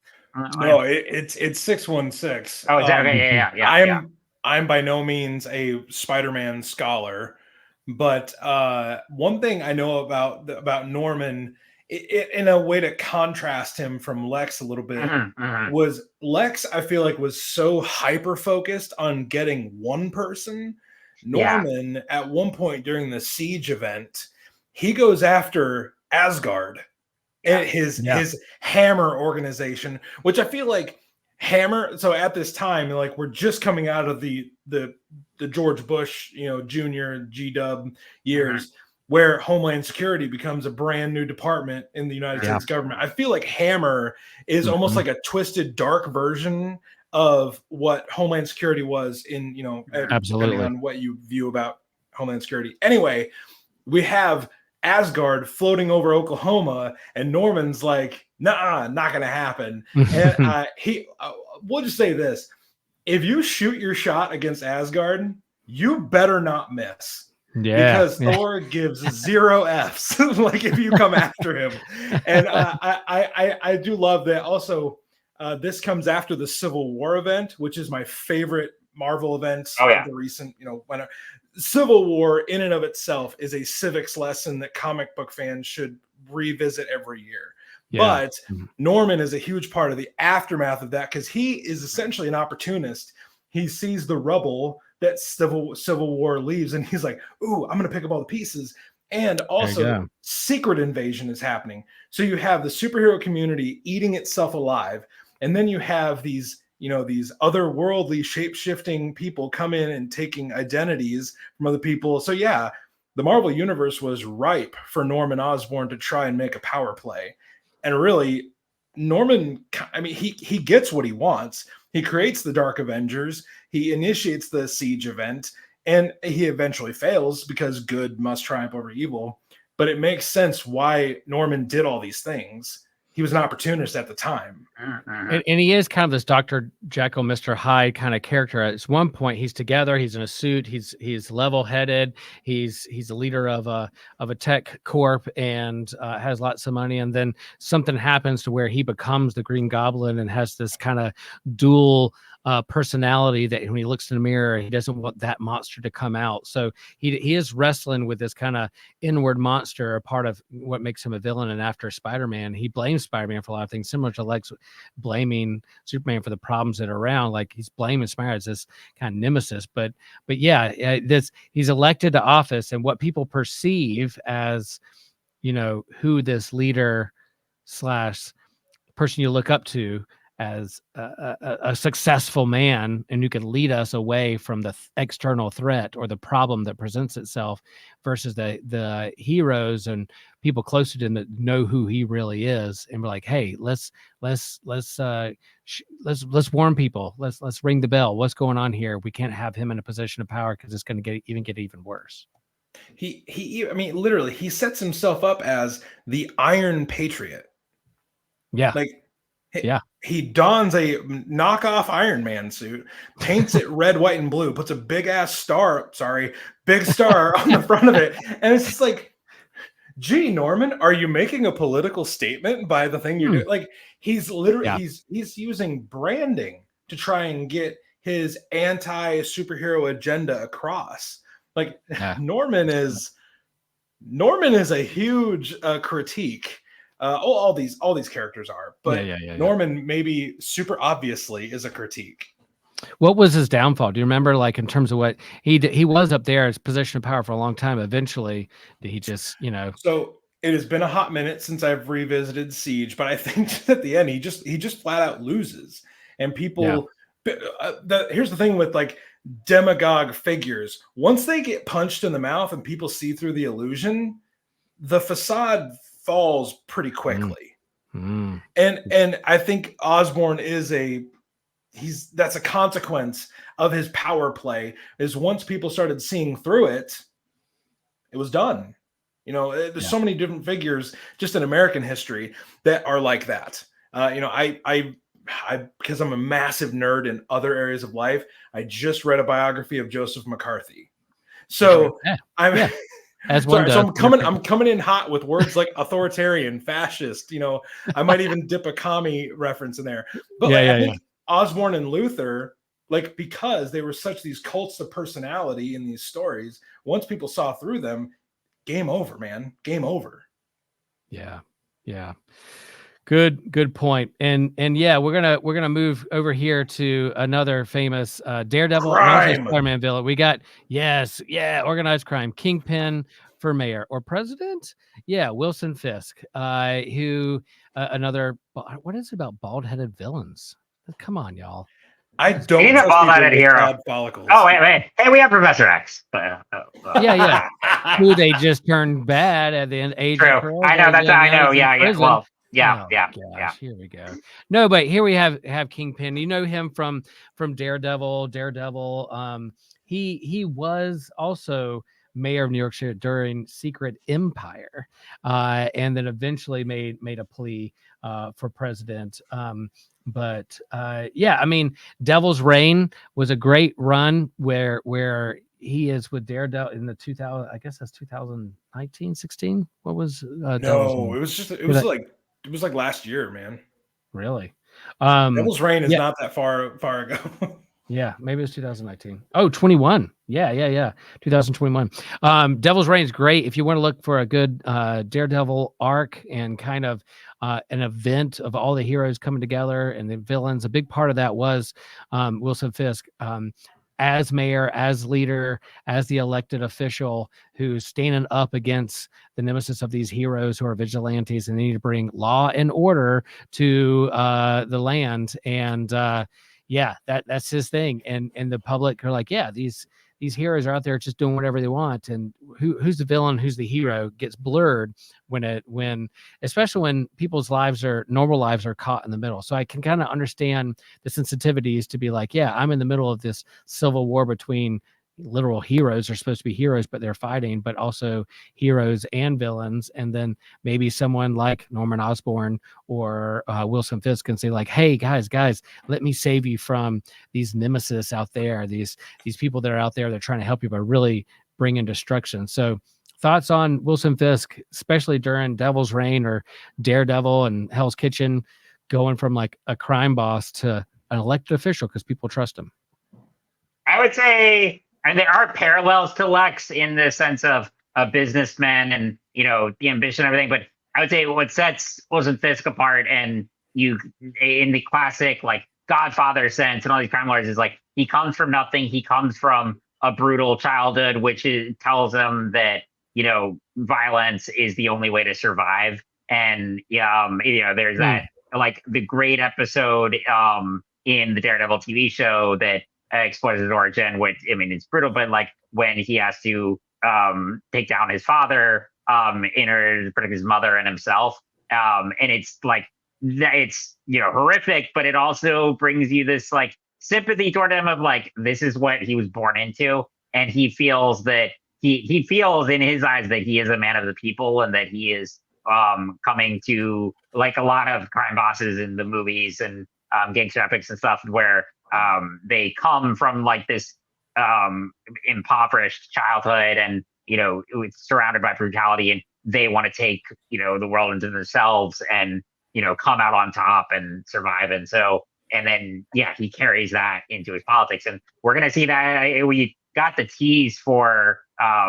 No, it's 616. Oh, is that okay? Yeah. I'm by no means a Spider-Man scholar, but one thing I know about Norman. In a way to contrast him from Lex a little bit, was Lex, I feel like, was so hyper focused on getting one person. Norman, at one point during the Siege event, he goes after Asgard and his Hammer organization, which I feel like Hammer. So at this time, we're just coming out of the George Bush, Jr. G-Dub years. Where Homeland Security becomes a brand new department in the United States government. I feel like Hammer is almost like a twisted, dark version of what Homeland Security was in, depending on what you view about Homeland Security. Anyway, we have Asgard floating over Oklahoma, and Norman's like, nah, not going to happen. And we'll just say this. If you shoot your shot against Asgard, you better not miss. Yeah, because Thor gives 0 Fs if you come after him. And I do love that. Also, this comes after the Civil War event, which is my favorite Marvel event of the recent, when Civil War in and of itself is a civics lesson that comic book fans should revisit every year. Yeah. But Norman is a huge part of the aftermath of that because he is essentially an opportunist. He sees the rubble that Civil War leaves, and he's like, ooh, I'm going to pick up all the pieces. And also, secret invasion is happening. So you have the superhero community eating itself alive, and then you have these otherworldly, shape-shifting people come in and taking identities from other people. So yeah, the Marvel Universe was ripe for Norman Osborn to try and make a power play. And really, Norman, he gets what he wants. He creates the Dark Avengers. He initiates the Siege event, and he eventually fails because good must triumph over evil. But it makes sense why Norman did all these things. he was an opportunist at the time. And he is kind of this Dr. Jekyll, Mr. Hyde kind of character. At one point, he's together, he's in a suit, he's level-headed, he's a leader of a tech corp, and has lots of money. And then something happens to where he becomes the Green Goblin and has this kind of dual personality that when he looks in the mirror, he doesn't want that monster to come out. So he is wrestling with this kind of inward monster, a part of what makes him a villain. And after Spider-Man, he blames Spider-Man for a lot of things, similar to Lex blaming Superman for the problems that are around. Like he's blaming Spider-Man as this kind of nemesis. But yeah, he's elected to office, and what people perceive as, who this leader / person you look up to as a successful man, and who can lead us away from the external threat or the problem that presents itself, versus the heroes and people closer to him that know who he really is, and we're like, hey, let's warn people, let's ring the bell. What's going on here? We can't have him in a position of power because it's going to get even worse. I mean, literally, he sets himself up as the Iron Patriot. Yeah, He dons a knockoff Iron Man suit, paints it red, white, and blue, puts a big star on the front of it. And it's just like, gee, Norman, are you making a political statement by the thing you're doing? Like, he's literally, he's using branding to try and get his anti-superhero agenda across. Like, Norman is a huge critique. All these characters are, but Norman maybe super obviously is a critique. What was his downfall? Do you remember, like, in terms of what he was up there as position of power for a long time? Eventually, did he just, So it has been a hot minute since I've revisited Siege, but I think at the end he just flat out loses, and people. Here's the thing with like demagogue figures: once they get punched in the mouth and people see through the illusion, the facade falls pretty quickly. And I think Osborn that's a consequence of his power play, is once people started seeing through it, it was done. There's so many different figures just in American history that are like that. I because I'm a massive nerd in other areas of life, I just read a biography of Joseph McCarthy. So I'm coming in hot with words like authoritarian, fascist. I might even dip a commie reference in there. But I think Osborn and Luther, like, because they were such these cults of personality in these stories, once people saw through them, game over, man. Game over. Yeah. Good point. And we're gonna move over here to another famous Daredevil Spider-Man villain. We got organized crime, Kingpin for mayor or president. Wilson Fisk, who another. What is it about bald-headed villains? Come on, y'all. I don't need a bald-headed hero. Follicles. Oh wait. Hey, we have Professor X. Who they just turned bad at the end. Age. True. I know. I know. Yeah. Well. Yeah. Here we go. No, but here we have Kingpin. You know him from Daredevil. He was also mayor of New York City during Secret Empire, and then eventually made a plea for president. I mean, Devil's Reign was a great run where he is with Daredevil in the 2000. I guess that's 2019, 16. What was? No, it was like last year, man. Really? Devil's Reign is not that far ago. Yeah, maybe it was 2019. Oh, 21. Yeah. 2021. Devil's Reign is great if you want to look for a good Daredevil arc and kind of an event of all the heroes coming together and the villains. A big part of that was Wilson Fisk as mayor, as leader, as the elected official who's standing up against the nemesis of these heroes who are vigilantes, and they need to bring law and order to the land. And that's his thing. And the public are like, these heroes are out there just doing whatever they want, and who's the villain, who's the hero gets blurred when especially when people's normal lives are caught in the middle. So I can kind of understand the sensitivities to be like, I'm in the middle of this civil war between literal heroes are supposed to be heroes, but they're fighting, but also heroes and villains. And then maybe someone like Norman Osborn or Wilson Fisk can say like, hey guys, let me save you from these nemesis out there, these people that are out there, they're trying to help you, but really bringing destruction. So thoughts on Wilson Fisk, especially during Devil's Reign or Daredevil and Hell's Kitchen, going from like a crime boss to an elected official because people trust him? I would say, and there are parallels to Lex in the sense of a businessman and, you know, the ambition and everything. But I would say what sets Wilson Fisk apart, and you in the classic like Godfather sense and all these crime lords, is like he comes from nothing. He comes from a brutal childhood, which tells him that, you know, violence is the only way to survive. And you know, there's that like the great episode in the Daredevil TV show that explores his origin, which, I mean, it's brutal, but like when he has to take down his father in order to protect his mother and himself, and it's like, it's, you know, horrific, but it also brings you this like sympathy toward him of like, this is what he was born into, and he feels that he feels in his eyes that he is a man of the people, and that he is coming to, like a lot of crime bosses in the movies and gangster epics and stuff, where they come from like this impoverished childhood, and, you know, it's surrounded by brutality, and they want to take, you know, the world into themselves and, you know, come out on top and survive. And so, and then, yeah, he carries that into his politics, and we're going to see that. We got the tease for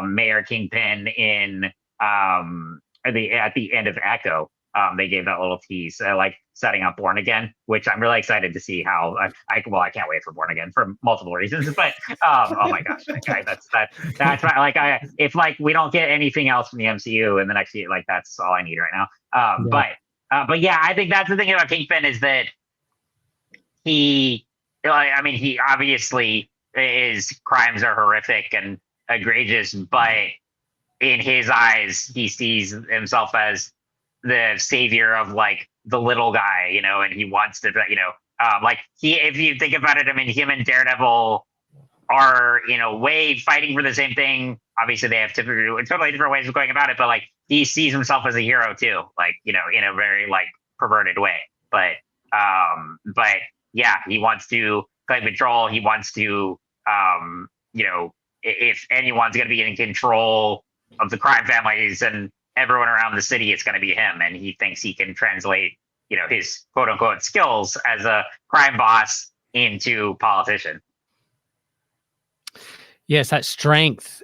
Mayor Kingpin in at the end of Echo. They gave that little tease, like setting up Born Again, which I'm really excited to see how. I can't wait for Born Again for multiple reasons. But oh my gosh, okay, that's my, like, if like we don't get anything else from the MCU in the next year, like that's all I need right now. But yeah, I think that's the thing about Kingpin, is that he obviously, his crimes are horrific and egregious, but in his eyes, he sees himself as the savior of like the little guy, you know, and he wants to, you know, like if you think about it, I mean, him and Daredevil are in a way fighting for the same thing. Obviously, they have totally different ways of going about it, but like he sees himself as a hero too, like, you know, in a very like perverted way. But yeah, he wants to claim control. He wants to, you know, if anyone's going to be in control of the crime families and everyone around the city, it's going to be him. And he thinks he can translate, you know, his quote unquote skills as a crime boss into politician. Yes, that strength,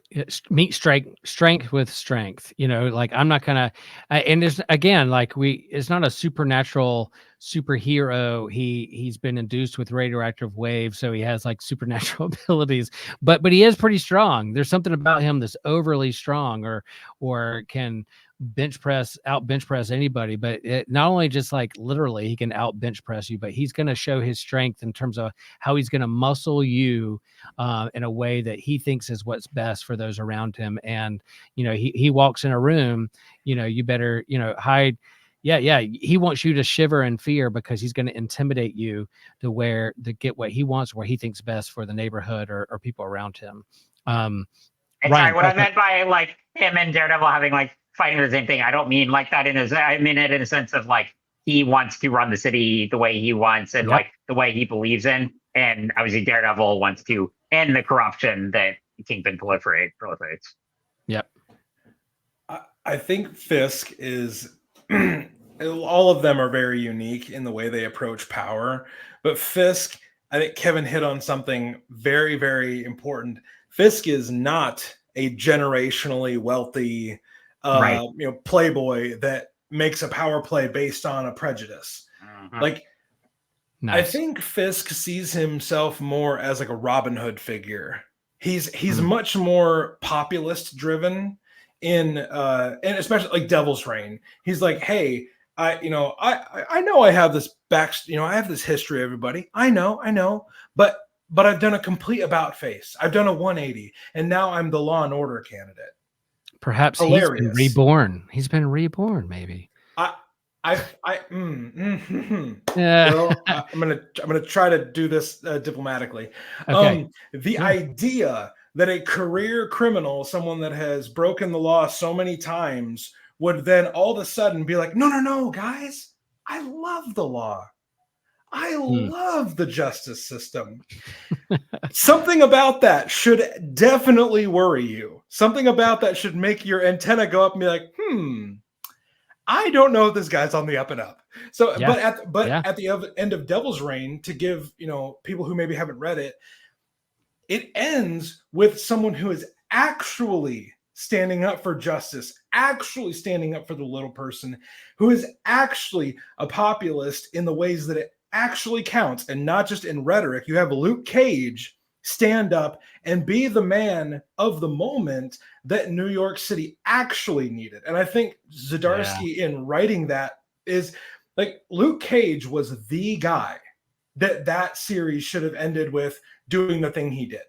meet strength with strength, you know, like I'm not gonna, and there's, again, like it's not a supernatural superhero. He's been induced with radioactive waves, so he has like supernatural abilities, but he is pretty strong. There's something about him that's overly strong, or can out bench press anybody. But not only just like literally he can out bench press you, but he's going to show his strength in terms of how he's going to muscle you in a way that he thinks is what's best for those around him. And, you know, he walks in a room, you know, you better, you know, hide. Yeah. He wants you to shiver in fear because he's going to intimidate you to get what he wants, where he thinks best for the neighborhood or people around him. And Ryan, what I meant by like him and Daredevil having like fighting the same thing, I don't mean like that I mean it in a sense of like he wants to run the city the way he wants and like the way he believes in. And obviously Daredevil wants to end the corruption that Kingpin proliferates. Yep. I think Fisk is all of them are very unique in the way they approach power. But Fisk, I think Kevin hit on something very, very important. Fisk is not a generationally wealthy you know, playboy that makes a power play based on a prejudice. Like, nice. I think Fisk sees himself more as like a Robin Hood figure. He's much more populist driven and especially like Devil's Reign. He's like, hey, I know I have this I have this history, everybody. I know, but I've done a complete about face. I've done a 180, and now I'm the Law and Order candidate. Perhaps hilarious. He's been reborn. He's been reborn, maybe. Yeah. Well, I'm gonna try to do this diplomatically. Okay. The idea that a career criminal, someone that has broken the law so many times, would then all of a sudden be like, no, guys, I love the law. I love the justice system. Something about that should definitely worry you. Something about that should make your antenna go up and be like, I don't know if this guy's on the up and up. So, but at the end of Devil's Reign, to give, people who maybe haven't read it, it ends with someone who is actually standing up for justice, actually standing up for the little person, who is actually a populist in the ways that it actually counts, and not just in rhetoric. You have Luke Cage stand up and be the man of the moment that New York City actually needed. And I think Zdarsky in writing that is like, Luke Cage was the guy that series should have ended with doing the thing he did.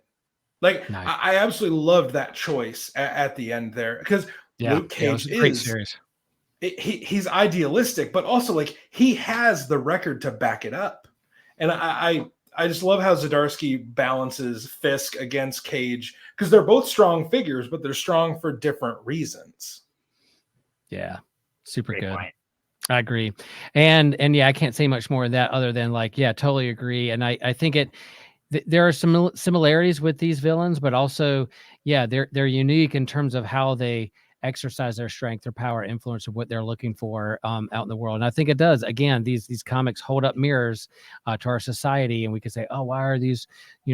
Like, nice. I absolutely loved that choice at the end there, because Luke Cage is a great series. He's idealistic, but also like he has the record to back it up. And I just love how Zdarsky balances Fisk against Cage, because they're both strong figures, but they're strong for different reasons. Yeah, super Great good. point. I agree. And yeah, I can't say much more than that other than like, yeah, totally agree. And I think there are some similarities with these villains, but also, yeah, they're unique in terms of how they exercise their strength, their power, influence of what they're looking for out in the world. And I think it does. Again, these comics hold up mirrors to our society, and we could say, oh, why are these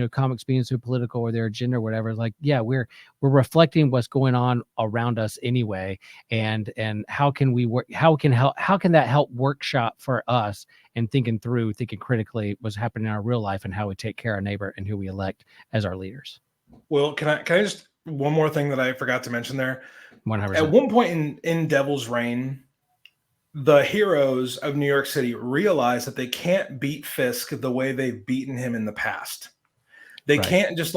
comics being so political, or their agenda or whatever? Like, yeah, we're reflecting what's going on around us anyway, and how can we work? How can that help workshop for us and thinking critically what's happening in our real life and how we take care of our neighbor and who we elect as our leaders. Well, can I just, one more thing that I forgot to mention there? 100%. At one point in Devil's Reign, the heroes of New York City realize that they can't beat Fisk the way they've beaten him in the past. They can't just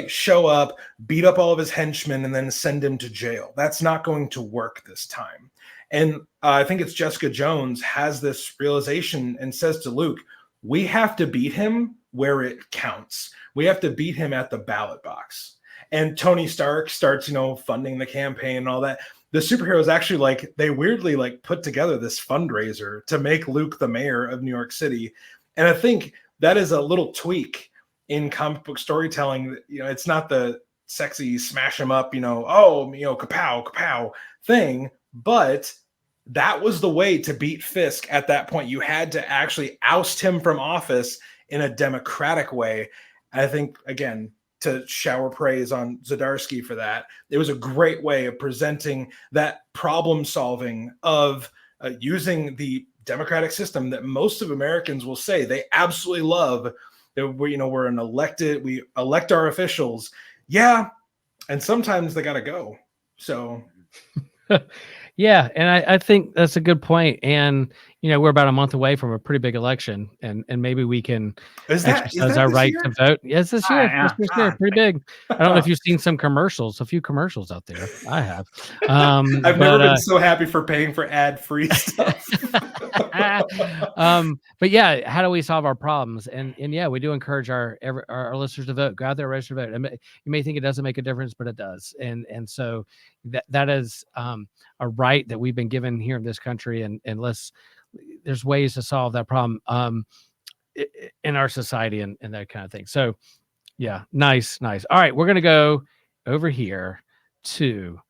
show up, beat up all of his henchmen, and then send him to jail. That's not going to work this time. And I think it's Jessica Jones has this realization and says to Luke, we have to beat him where it counts. We have to beat him at the ballot box. And Tony Stark starts, funding the campaign and all that. The superheroes actually they weirdly put together this fundraiser to make Luke the mayor of New York City. And I think that is a little tweak in comic book storytelling. It's not the sexy smash him up, kapow, kapow thing, but that was the way to beat Fisk at that point. You had to actually oust him from office in a democratic way. And I think, again, to shower praise on Zdarsky for that. It was a great way of presenting that problem solving of using the democratic system that most of Americans will say they absolutely love. That we elect our officials. Yeah. And sometimes they got to go. So. Yeah. And I think that's a good point. And, we're about a month away from a pretty big election, and maybe we can exercise our right to vote. Yes, this year. This year, pretty big. I don't know if you've seen some commercials, a few commercials out there. I have. I've never been so happy for paying for ad-free stuff. But yeah, how do we solve our problems? And yeah, we do encourage our listeners to vote. Go out there, register to vote. And you may think it doesn't make a difference, but it does. And so that is a right that we've been given here in this country. And there's ways to solve that problem in our society and that kind of thing. So yeah, nice. All right, we're gonna go over here to,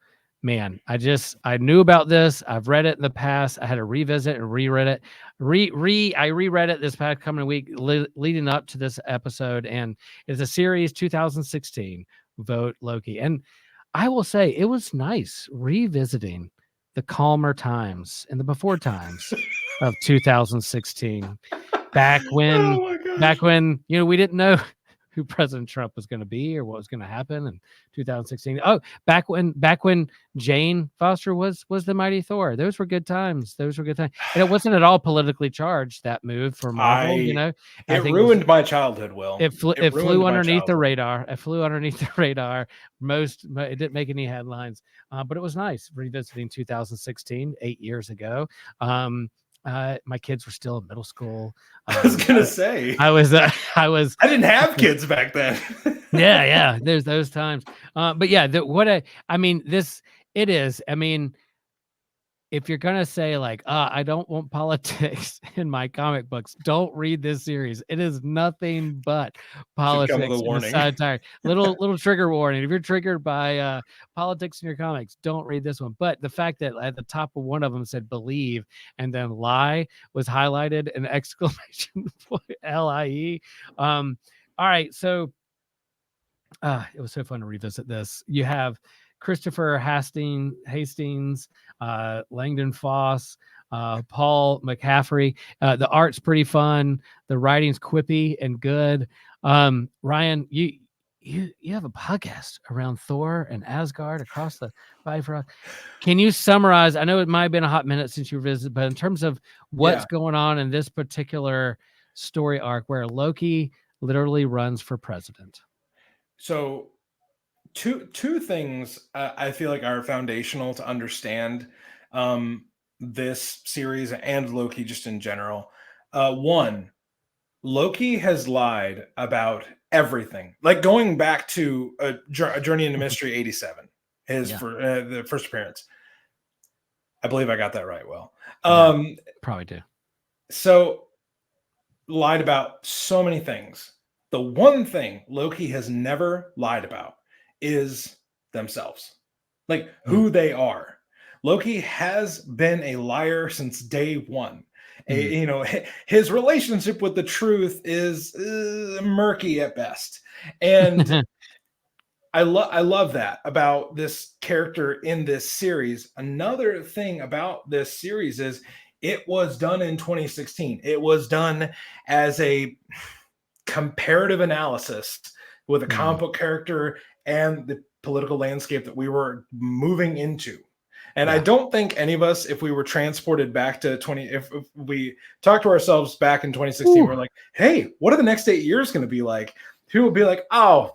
man, I knew about this. I've read it in the past. I had to revisit and reread it. I reread it this past coming week leading up to this episode, and it's a series 2016 Vote Loki. And I will say it was nice revisiting the calmer times and the before times of 2016, back when we didn't know who President Trump was going to be or what was going to happen in 2016. Oh, back when Jane Foster was the Mighty Thor. Those were good times. And it wasn't at all politically charged, that move for Marvel. It ruined my childhood. Will it flew underneath the radar? It flew underneath the radar. It didn't make any headlines, but it was nice revisiting 2016, 8 years ago. My kids were still in middle school. I was gonna say I didn't have kids back then. yeah. There's those times. But yeah, it is. I mean, if you're gonna say like, I don't want politics in my comic books, don't read this series. It is nothing but politics and satire. Little trigger warning. If you're triggered by politics in your comics, don't read this one. But the fact that at the top of one of them said "believe" and then "lie" was highlighted, an exclamation point, LIE. All right, so it was so fun to revisit this. You have Christopher Hastings, Langdon Foss, Paul McCaffrey. The art's pretty fun. The writing's quippy and good. Ryan, you have a podcast around Thor and Asgard across the Bifrost. Can you summarize? I know it might have been a hot minute since you visited, but in terms of what's going on in this particular story arc where Loki literally runs for president. So two things I feel like are foundational to understand this series and Loki just in general. One, Loki has lied about everything. Like going back to a Journey into Mystery 87, the first appearance. I believe I got that right. Well, probably do. So lied about so many things. The one thing Loki has never lied about is themselves, like who they are. Loki has been a liar since day one. His relationship with the truth is murky at best. And I love that about this character in this series. Another thing about this series is it was done in 2016. It was done as a comparative analysis with a comic book character and the political landscape that we were moving into. And I don't think any of us, if we were transported back to if we talked to ourselves back in 2016, we're like, hey, what are the next 8 years going to be like? People will be like, oh,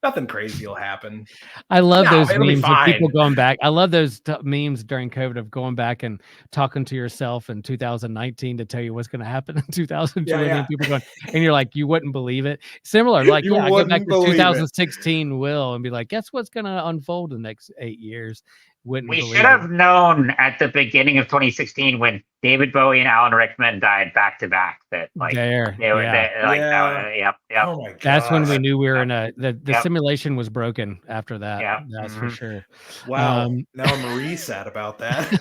nothing crazy will happen. I love those memes of people going back. I love those memes during COVID of going back and talking to yourself in 2019 to tell you what's going to happen in 2020. And people going, and you're like, you wouldn't believe it. Similar, like, I go back to 2016 Will and be like, guess what's going to unfold in the next 8 years? We should have known at the beginning of 2016 when David Bowie and Alan Rickman died back to back that like they were yep. Oh my God. That's when we knew we were in the simulation was broken after that. Yeah. That's for sure. Wow. Now I'm really sad about that.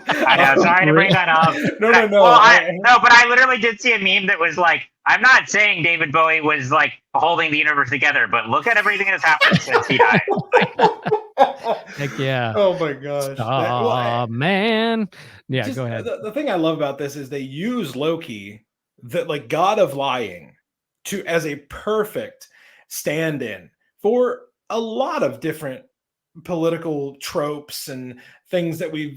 I know. Sorry to bring that up. No. But I literally did see a meme that was like, I'm not saying David Bowie was like holding the universe together, but look at everything that's happened since he died. Heck yeah. Oh my gosh. Oh man. Yeah, just, go ahead. The thing I love about this is they use Loki, the like god of lying, as a perfect stand-in for a lot of different political tropes and things that we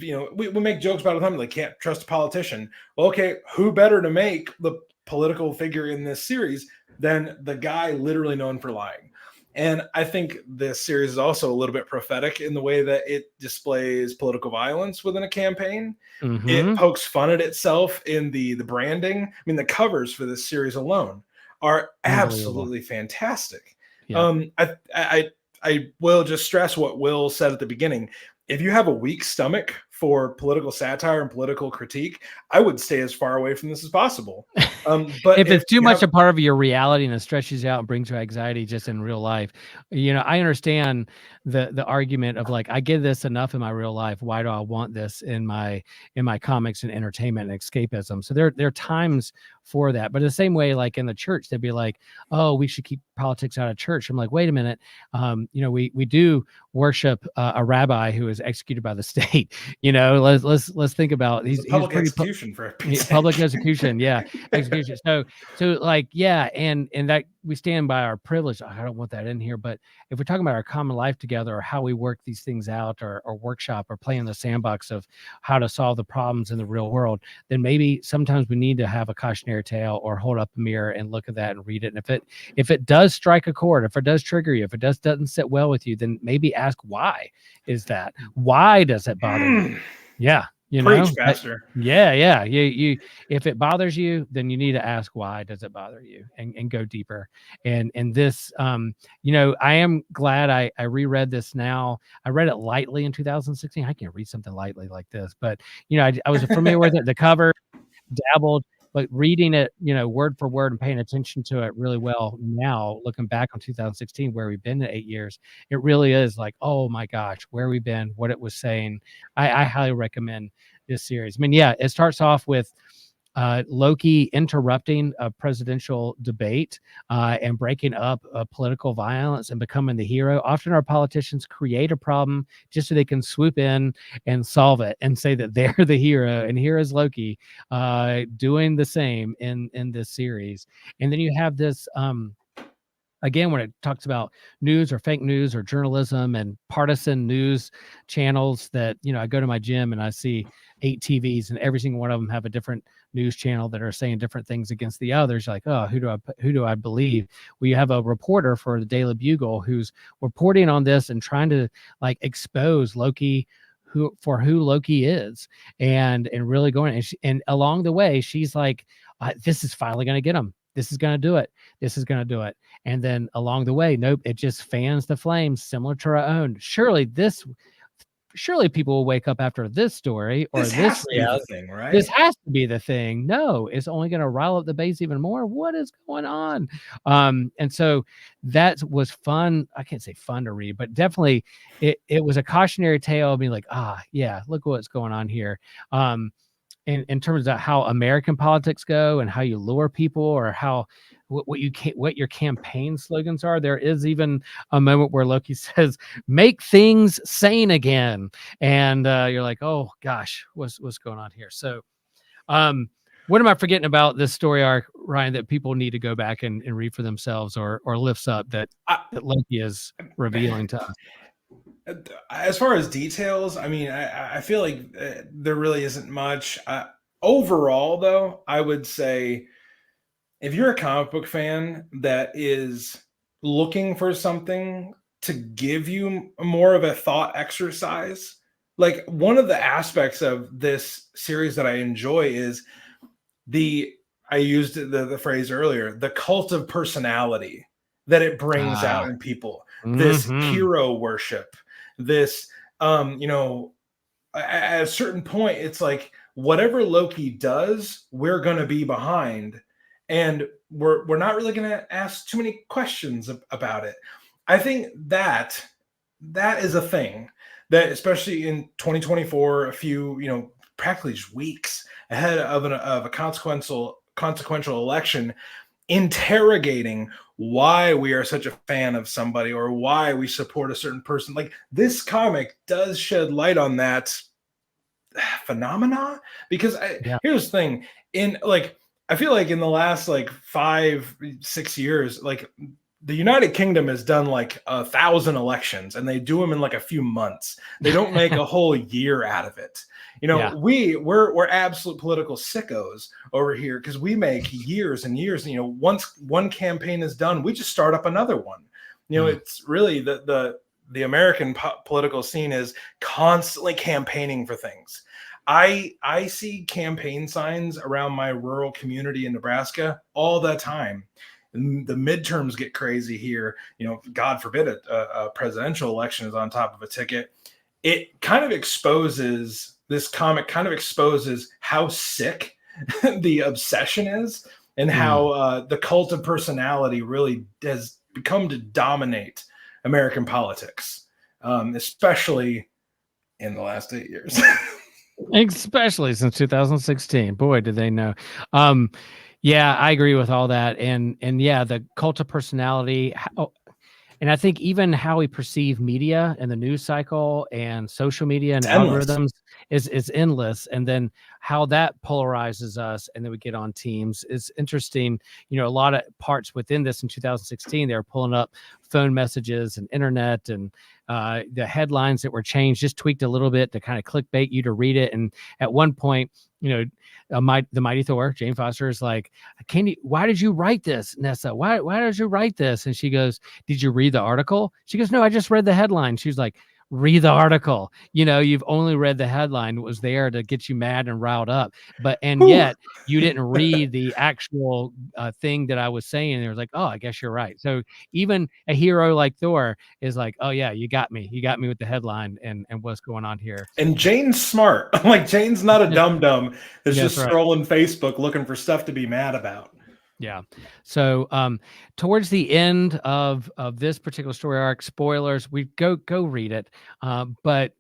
make jokes about all the time. Like, can't trust a politician. Well, okay, who better to make the political figure in this series than the guy literally known for lying? And I think this series is also a little bit prophetic in the way that it displays political violence within a campaign. Mm-hmm. It pokes fun at itself in the branding. I mean, the covers for this series alone are absolutely fantastic. Yeah. I will just stress what Will said at the beginning. If you have a weak stomach for political satire and political critique, I would stay as far away from this as possible. But if it's too much a part of your reality and it stretches you out and brings you anxiety just in real life, I understand the argument of like, I get this enough in my real life. Why do I want this in my comics and entertainment and escapism? So there are times for that. But the same way, like in the church, they'd be like, oh, we should keep politics out of church. I'm like, wait a minute. We do worship a rabbi who is executed by the state. Let's think about he's public execution for public execution. Yeah. Execution. So like, yeah. And that we stand by our privilege. I don't want that in here, but if we're talking about our common life together or how we work these things out or workshop or play in the sandbox of how to solve the problems in the real world, then maybe sometimes we need to have a cautionary tale or hold up a mirror and look at that and read it. And if it does strike a chord, if it does trigger you, if it doesn't sit well with you, then maybe ask why is that? Why does it bother you? Yeah. You Preach, know, Pastor. yeah. You if it bothers you, then you need to ask why does it bother you, and go deeper. And this, I am glad I reread this now. I read it lightly in 2016. I can't read something lightly like this, but I was familiar with it, the cover, dabbled, but reading it, word for word and paying attention to it really well now, looking back on 2016, where we've been in 8 years, it really is like, oh my gosh, where we've been, what it was saying. I highly recommend this series. I mean, yeah, it starts off with Loki interrupting a presidential debate and breaking up political violence and becoming the hero. Often our politicians create a problem just so they can swoop in and solve it and say that they're the hero. And here is Loki doing the same in this series. And then you have this again, when it talks about news or fake news or journalism and partisan news channels that, I go to my gym and I see 8 TVs and every single one of them have a different news channel that are saying different things against the others. You're like, oh, who do I believe? Well, you have a reporter for the Daily Bugle who's reporting on this and trying to expose Loki, who Loki is, and really going, and along the way, she's like, this is finally going to get him. This is going to do it. This is going to do it. And then along the way, nope, it just fans the flames similar to our own. Surely people will wake up after this story, or this has to be the thing, right? This has to be the thing. No, it's only going to rile up the base even more. What is going on? And so that was fun. I can't say fun to read, but definitely it was a cautionary tale of being like, yeah, look what's going on here. In terms of how American politics go and how you lure people, or how what your campaign slogans are. There is even a moment where Loki says, "Make things sane again," and you're like, "Oh gosh, what's going on here?" So, what am I forgetting about this story arc, Ryan, that people need to go back and read for themselves, or lifts up that Loki is revealing to us? As far as details, I mean, I feel like there really isn't much. Overall, though, I would say if you're a comic book fan that is looking for something to give you more of a thought exercise, like one of the aspects of this series that I enjoy is I used the phrase earlier, the cult of personality that it brings out in people, this hero worship, this, at a certain point, it's like whatever Loki does, we're going to be behind. And we're not really going to ask too many questions about it. I think that is a thing that, especially in 2024, a few, practically just weeks ahead of a consequential election, interrogating why we are such a fan of somebody or why we support a certain person. Like, this comic does shed light on that phenomena, because here's the thing, I feel like in the last 5-6 years, the United Kingdom has done 1,000 elections, and they do them in a few months. They don't make a whole year out of it. We're absolute political sickos over here, because we make years and years. Once one campaign is done, we just start up another one. It's really the American political scene is constantly campaigning for things. I see campaign signs around my rural community in Nebraska all the time. The midterms get crazy here. God forbid a presidential election is on top of a ticket. It kind of exposes, this comic kind of exposes how sick the obsession is, and how the cult of personality really has become to dominate American politics, especially in the last 8 years. Especially since 2016. Boy, did they know. Yeah, I agree with all that. And yeah, the cult of personality. And I think even how we perceive media and the news cycle and social media and algorithms is endless. And then how that polarizes us, and then we get on teams, is interesting. A lot of parts within this in 2016, they were pulling up phone messages and internet, and the headlines that were changed, just tweaked a little bit to kind of clickbait you to read it. And at one point, the Mighty Thor, Jane Foster, is like, why did you write this, Nessa? Why did you write this? And she goes, did you read the article? She goes, no, I just read the headline. She's like, read the article. You've only read the headline. It was there to get you mad and riled up, and yet you didn't read the actual thing that I was saying. And it was like, oh, I guess you're right. So even a hero like Thor is like, oh yeah, you got me with the headline and what's going on here. And Jane's smart. Like, Jane's not a dum-dum that's just right. scrolling Facebook looking for stuff to be mad about. Yeah. So towards the end of this particular story arc, spoilers, we go read it. But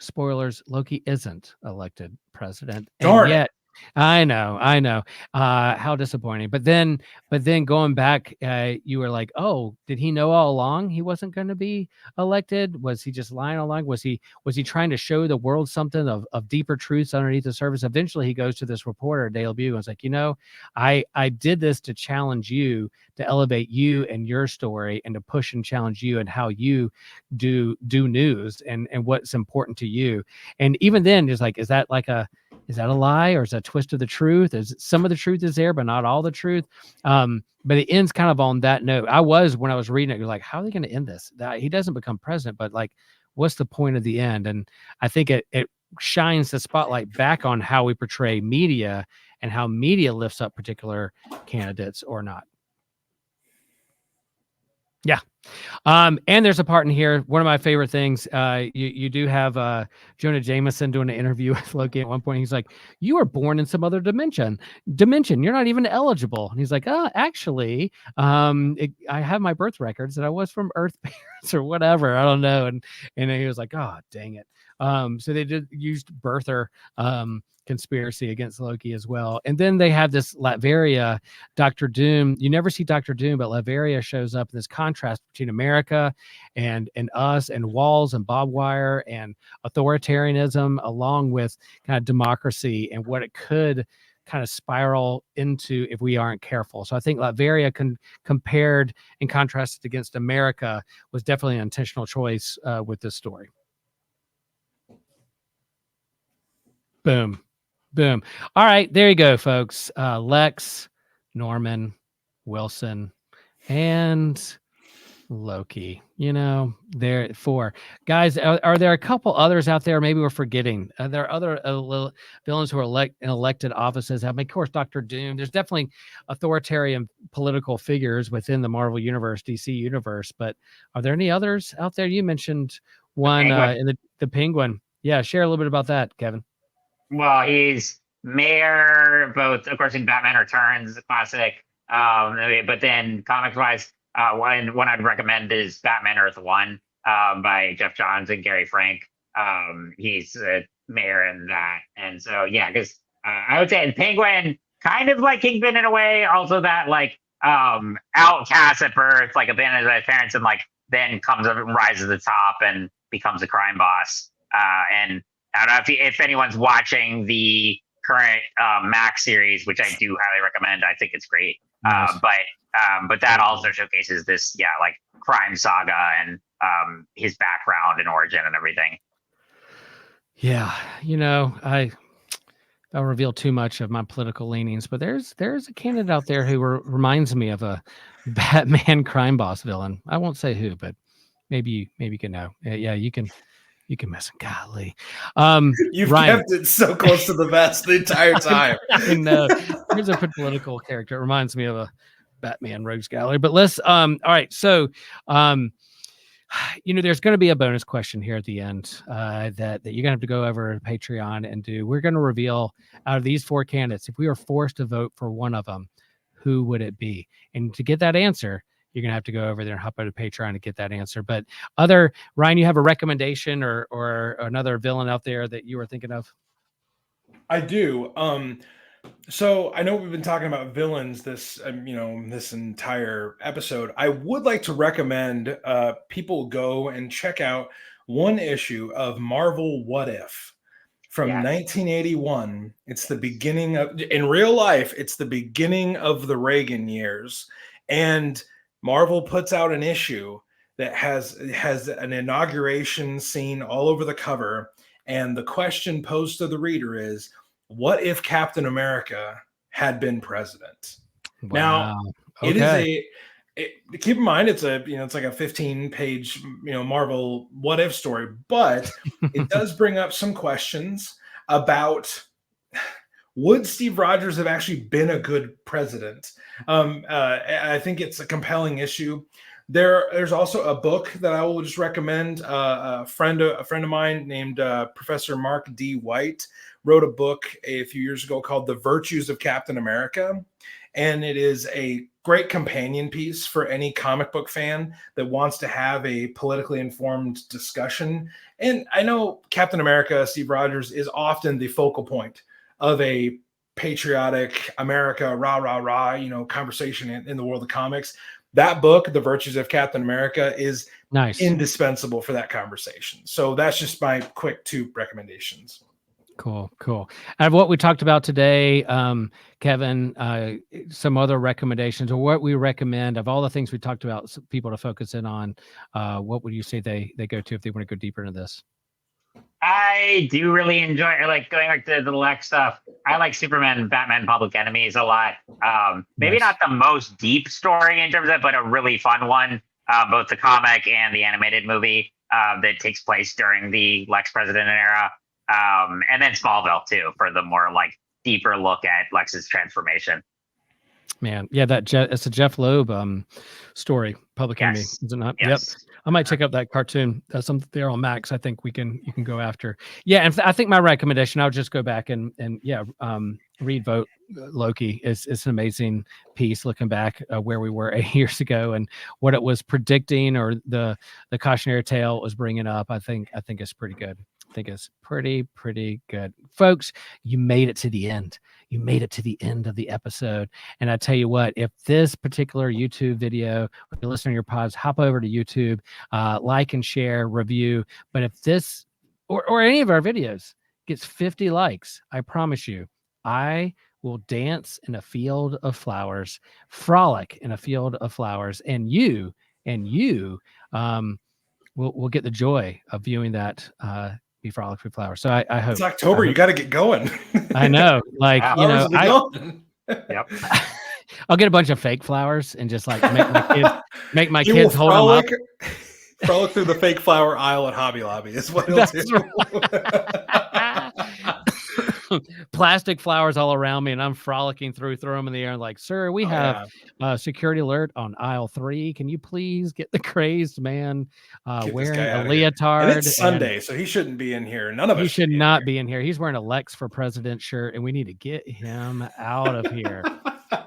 spoilers, Loki isn't elected president. Darn and yet it. I know. How disappointing. But then going back, you were like, oh, did he know all along he wasn't going to be elected? Was he just lying all along? Was he trying to show the world something of deeper truths underneath the surface? Eventually he goes to this reporter, Dale Bugle, and was like, I did this to challenge you, to elevate you and your story, and to push and challenge you and how you do news and what's important to you. And even then, just like, is that a lie, or is that a twist of the truth? Is some of the truth is there, but not all the truth? But it ends kind of on that note. When I was reading it, you're like, how are they going to end this? That he doesn't become president, but like, what's the point of the end? And I think it shines the spotlight back on how we portray media and how media lifts up particular candidates or not. Yeah. And there's a part in here, one of my favorite things, you do have Jonah Jameson doing an interview with Loki at one point. He's like, you were born in some other dimension. You're not even eligible. And he's like, actually, I have my birth records that I was from Earth parents or whatever. I don't know. And he was like, oh, dang it. So they used birther conspiracy against Loki as well. And then they have this Latveria, Dr. Doom. You never see Dr. Doom, but Latveria shows up in this contrast between America and us, and walls and barbed wire and authoritarianism, along with kind of democracy and what it could kind of spiral into if we aren't careful. So I think Latveria compared and contrasted against America was definitely an intentional choice with this story. Boom. All right, there you go, folks. Lex, Norman, Wilson, and Loki. There 4 guys. Are there a couple others out there? Maybe we're forgetting. There are other villains who are in elected offices. I mean, of course, Dr. Doom. There's definitely authoritarian political figures within the Marvel universe, DC universe. But are there any others out there? You mentioned one in the Penguin. Yeah, share a little bit about that, Kevin. Well, he's mayor, both, of course, in Batman Returns, the classic. But then comics-wise, one I'd recommend is Batman Earth 1 by Jeff Johns and Gary Frank. He's a mayor in that. And so, yeah, because I would say Penguin, kind of like Kingpin in a way, also that, like, outcast at birth, like abandoned by his parents, and, like, then comes up and rises to the top and becomes a crime boss. And I don't know if anyone's watching the current Max series, which I do highly recommend. I think it's great. Nice. But that also showcases this, like, crime saga and his background and origin and everything. Yeah, I'll reveal too much of my political leanings, but there's a candidate out there who reminds me of a Batman crime boss villain. I won't say who, but maybe you can know. Yeah, you can miss him. Golly. You've Ryan. kept it so close to the vest the entire time. I know. Here's a political character. It reminds me of a Batman rogues gallery. But let's all right. So there's going to be a bonus question here at the end that you're gonna have to go over to Patreon and do. We're going to reveal, out of these 4 candidates, if we were forced to vote for one of them, who would it be? And to get that answer, you're going to have to go over there and hop over to Patreon to get that answer. But Ryan, you have a recommendation or another villain out there that you were thinking of? I do. So I know we've been talking about villains this entire episode. I would like to recommend people go and check out one issue of Marvel What If from 1981. It's the beginning of, in real life, it's the beginning of the Reagan years. And Marvel puts out an issue that has an inauguration scene all over the cover. And the question posed to the reader is, what if Captain America had been president? Wow. Now, it is keep in mind it's it's like a 15-page Marvel what if story, but it does bring up some questions about would Steve Rogers have actually been a good president. I think it's a compelling issue. There's also a book that I will just recommend. A friend of mine named Professor Mark D. White wrote a book a few years ago called The Virtues of Captain America. And it is a great companion piece for any comic book fan that wants to have a politically informed discussion. And I know Captain America, Steve Rogers, is often the focal point of a patriotic America, rah, rah, rah, conversation in the world of comics. That book, The Virtues of Captain America, is indispensable for that conversation. So that's just my quick 2 recommendations. Cool. Out of what we talked about today, Kevin, some other recommendations or what we recommend of all the things we talked about, people to focus in on, what would you say they go to if they want to go deeper into this? I do really enjoy going to the Lex stuff. I like Superman and Batman Public Enemies a lot. Maybe not the most deep story in terms of it, but a really fun one, both the comic and the animated movie that takes place during the Lex President era. And then Smallville too, for the more deeper look at Lex's transformation. Man, yeah, it's a Jeff Loeb story, Public Enemy, is it not? Yes. Yep. I might check out that cartoon. That's something there on Max. I think you can go after. Yeah, and I think my recommendation, I'll just go back and read Vote Loki. It's an amazing piece looking back where we were 8 years ago and what it was predicting or the cautionary tale it was bringing up. I think it's pretty good. I think it's pretty good. Folks, you made it to the end. You made it to the end of the episode. And I tell you what, if this particular YouTube video, if you're listening to your pods, hop over to YouTube, like and share, review. But if this or any of our videos gets 50 likes, I promise you, I will dance in a field of flowers, frolic in a field of flowers, and you will get the joy of viewing that Be Frolic through Flowers. So I hope it's October. You got to get going. I know, Yep. I'll get a bunch of fake flowers and just make my kids hold them up. Frolic through the fake flower aisle at Hobby Lobby is what he'll do. Right. Plastic flowers all around me, and I'm frolicking through them in the air and sir, we have security alert on aisle 3. Can you please get the crazed man wearing a leotard? And it's Sunday, so he shouldn't be in here. None of us. He should not be in here. He's wearing a Lex for President shirt, and we need to get him out of here.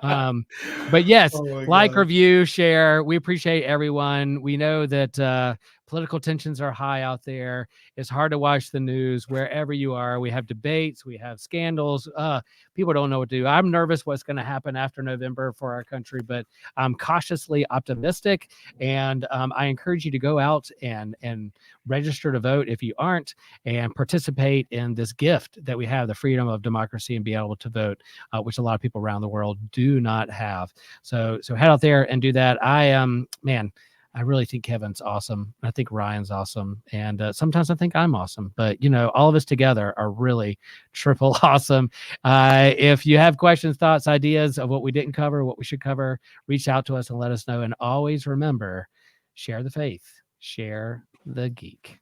But yes, review, share. We appreciate everyone. We know that political tensions are high out there. It's hard to watch the news wherever you are. We have debates, we have scandals. People don't know what to do. I'm nervous what's going to happen after November for our country, but I'm cautiously optimistic. And I encourage you to go out and register to vote if you aren't, and participate in this gift that we have, the freedom of democracy and be able to vote, which a lot of people around the world do not have. So head out there and do that. I really think Kevin's awesome. I think Ryan's awesome. And sometimes I think I'm awesome. But, all of us together are really triple awesome. If you have questions, thoughts, ideas of what we didn't cover, what we should cover, reach out to us and let us know. And always remember, share the faith, share the geek.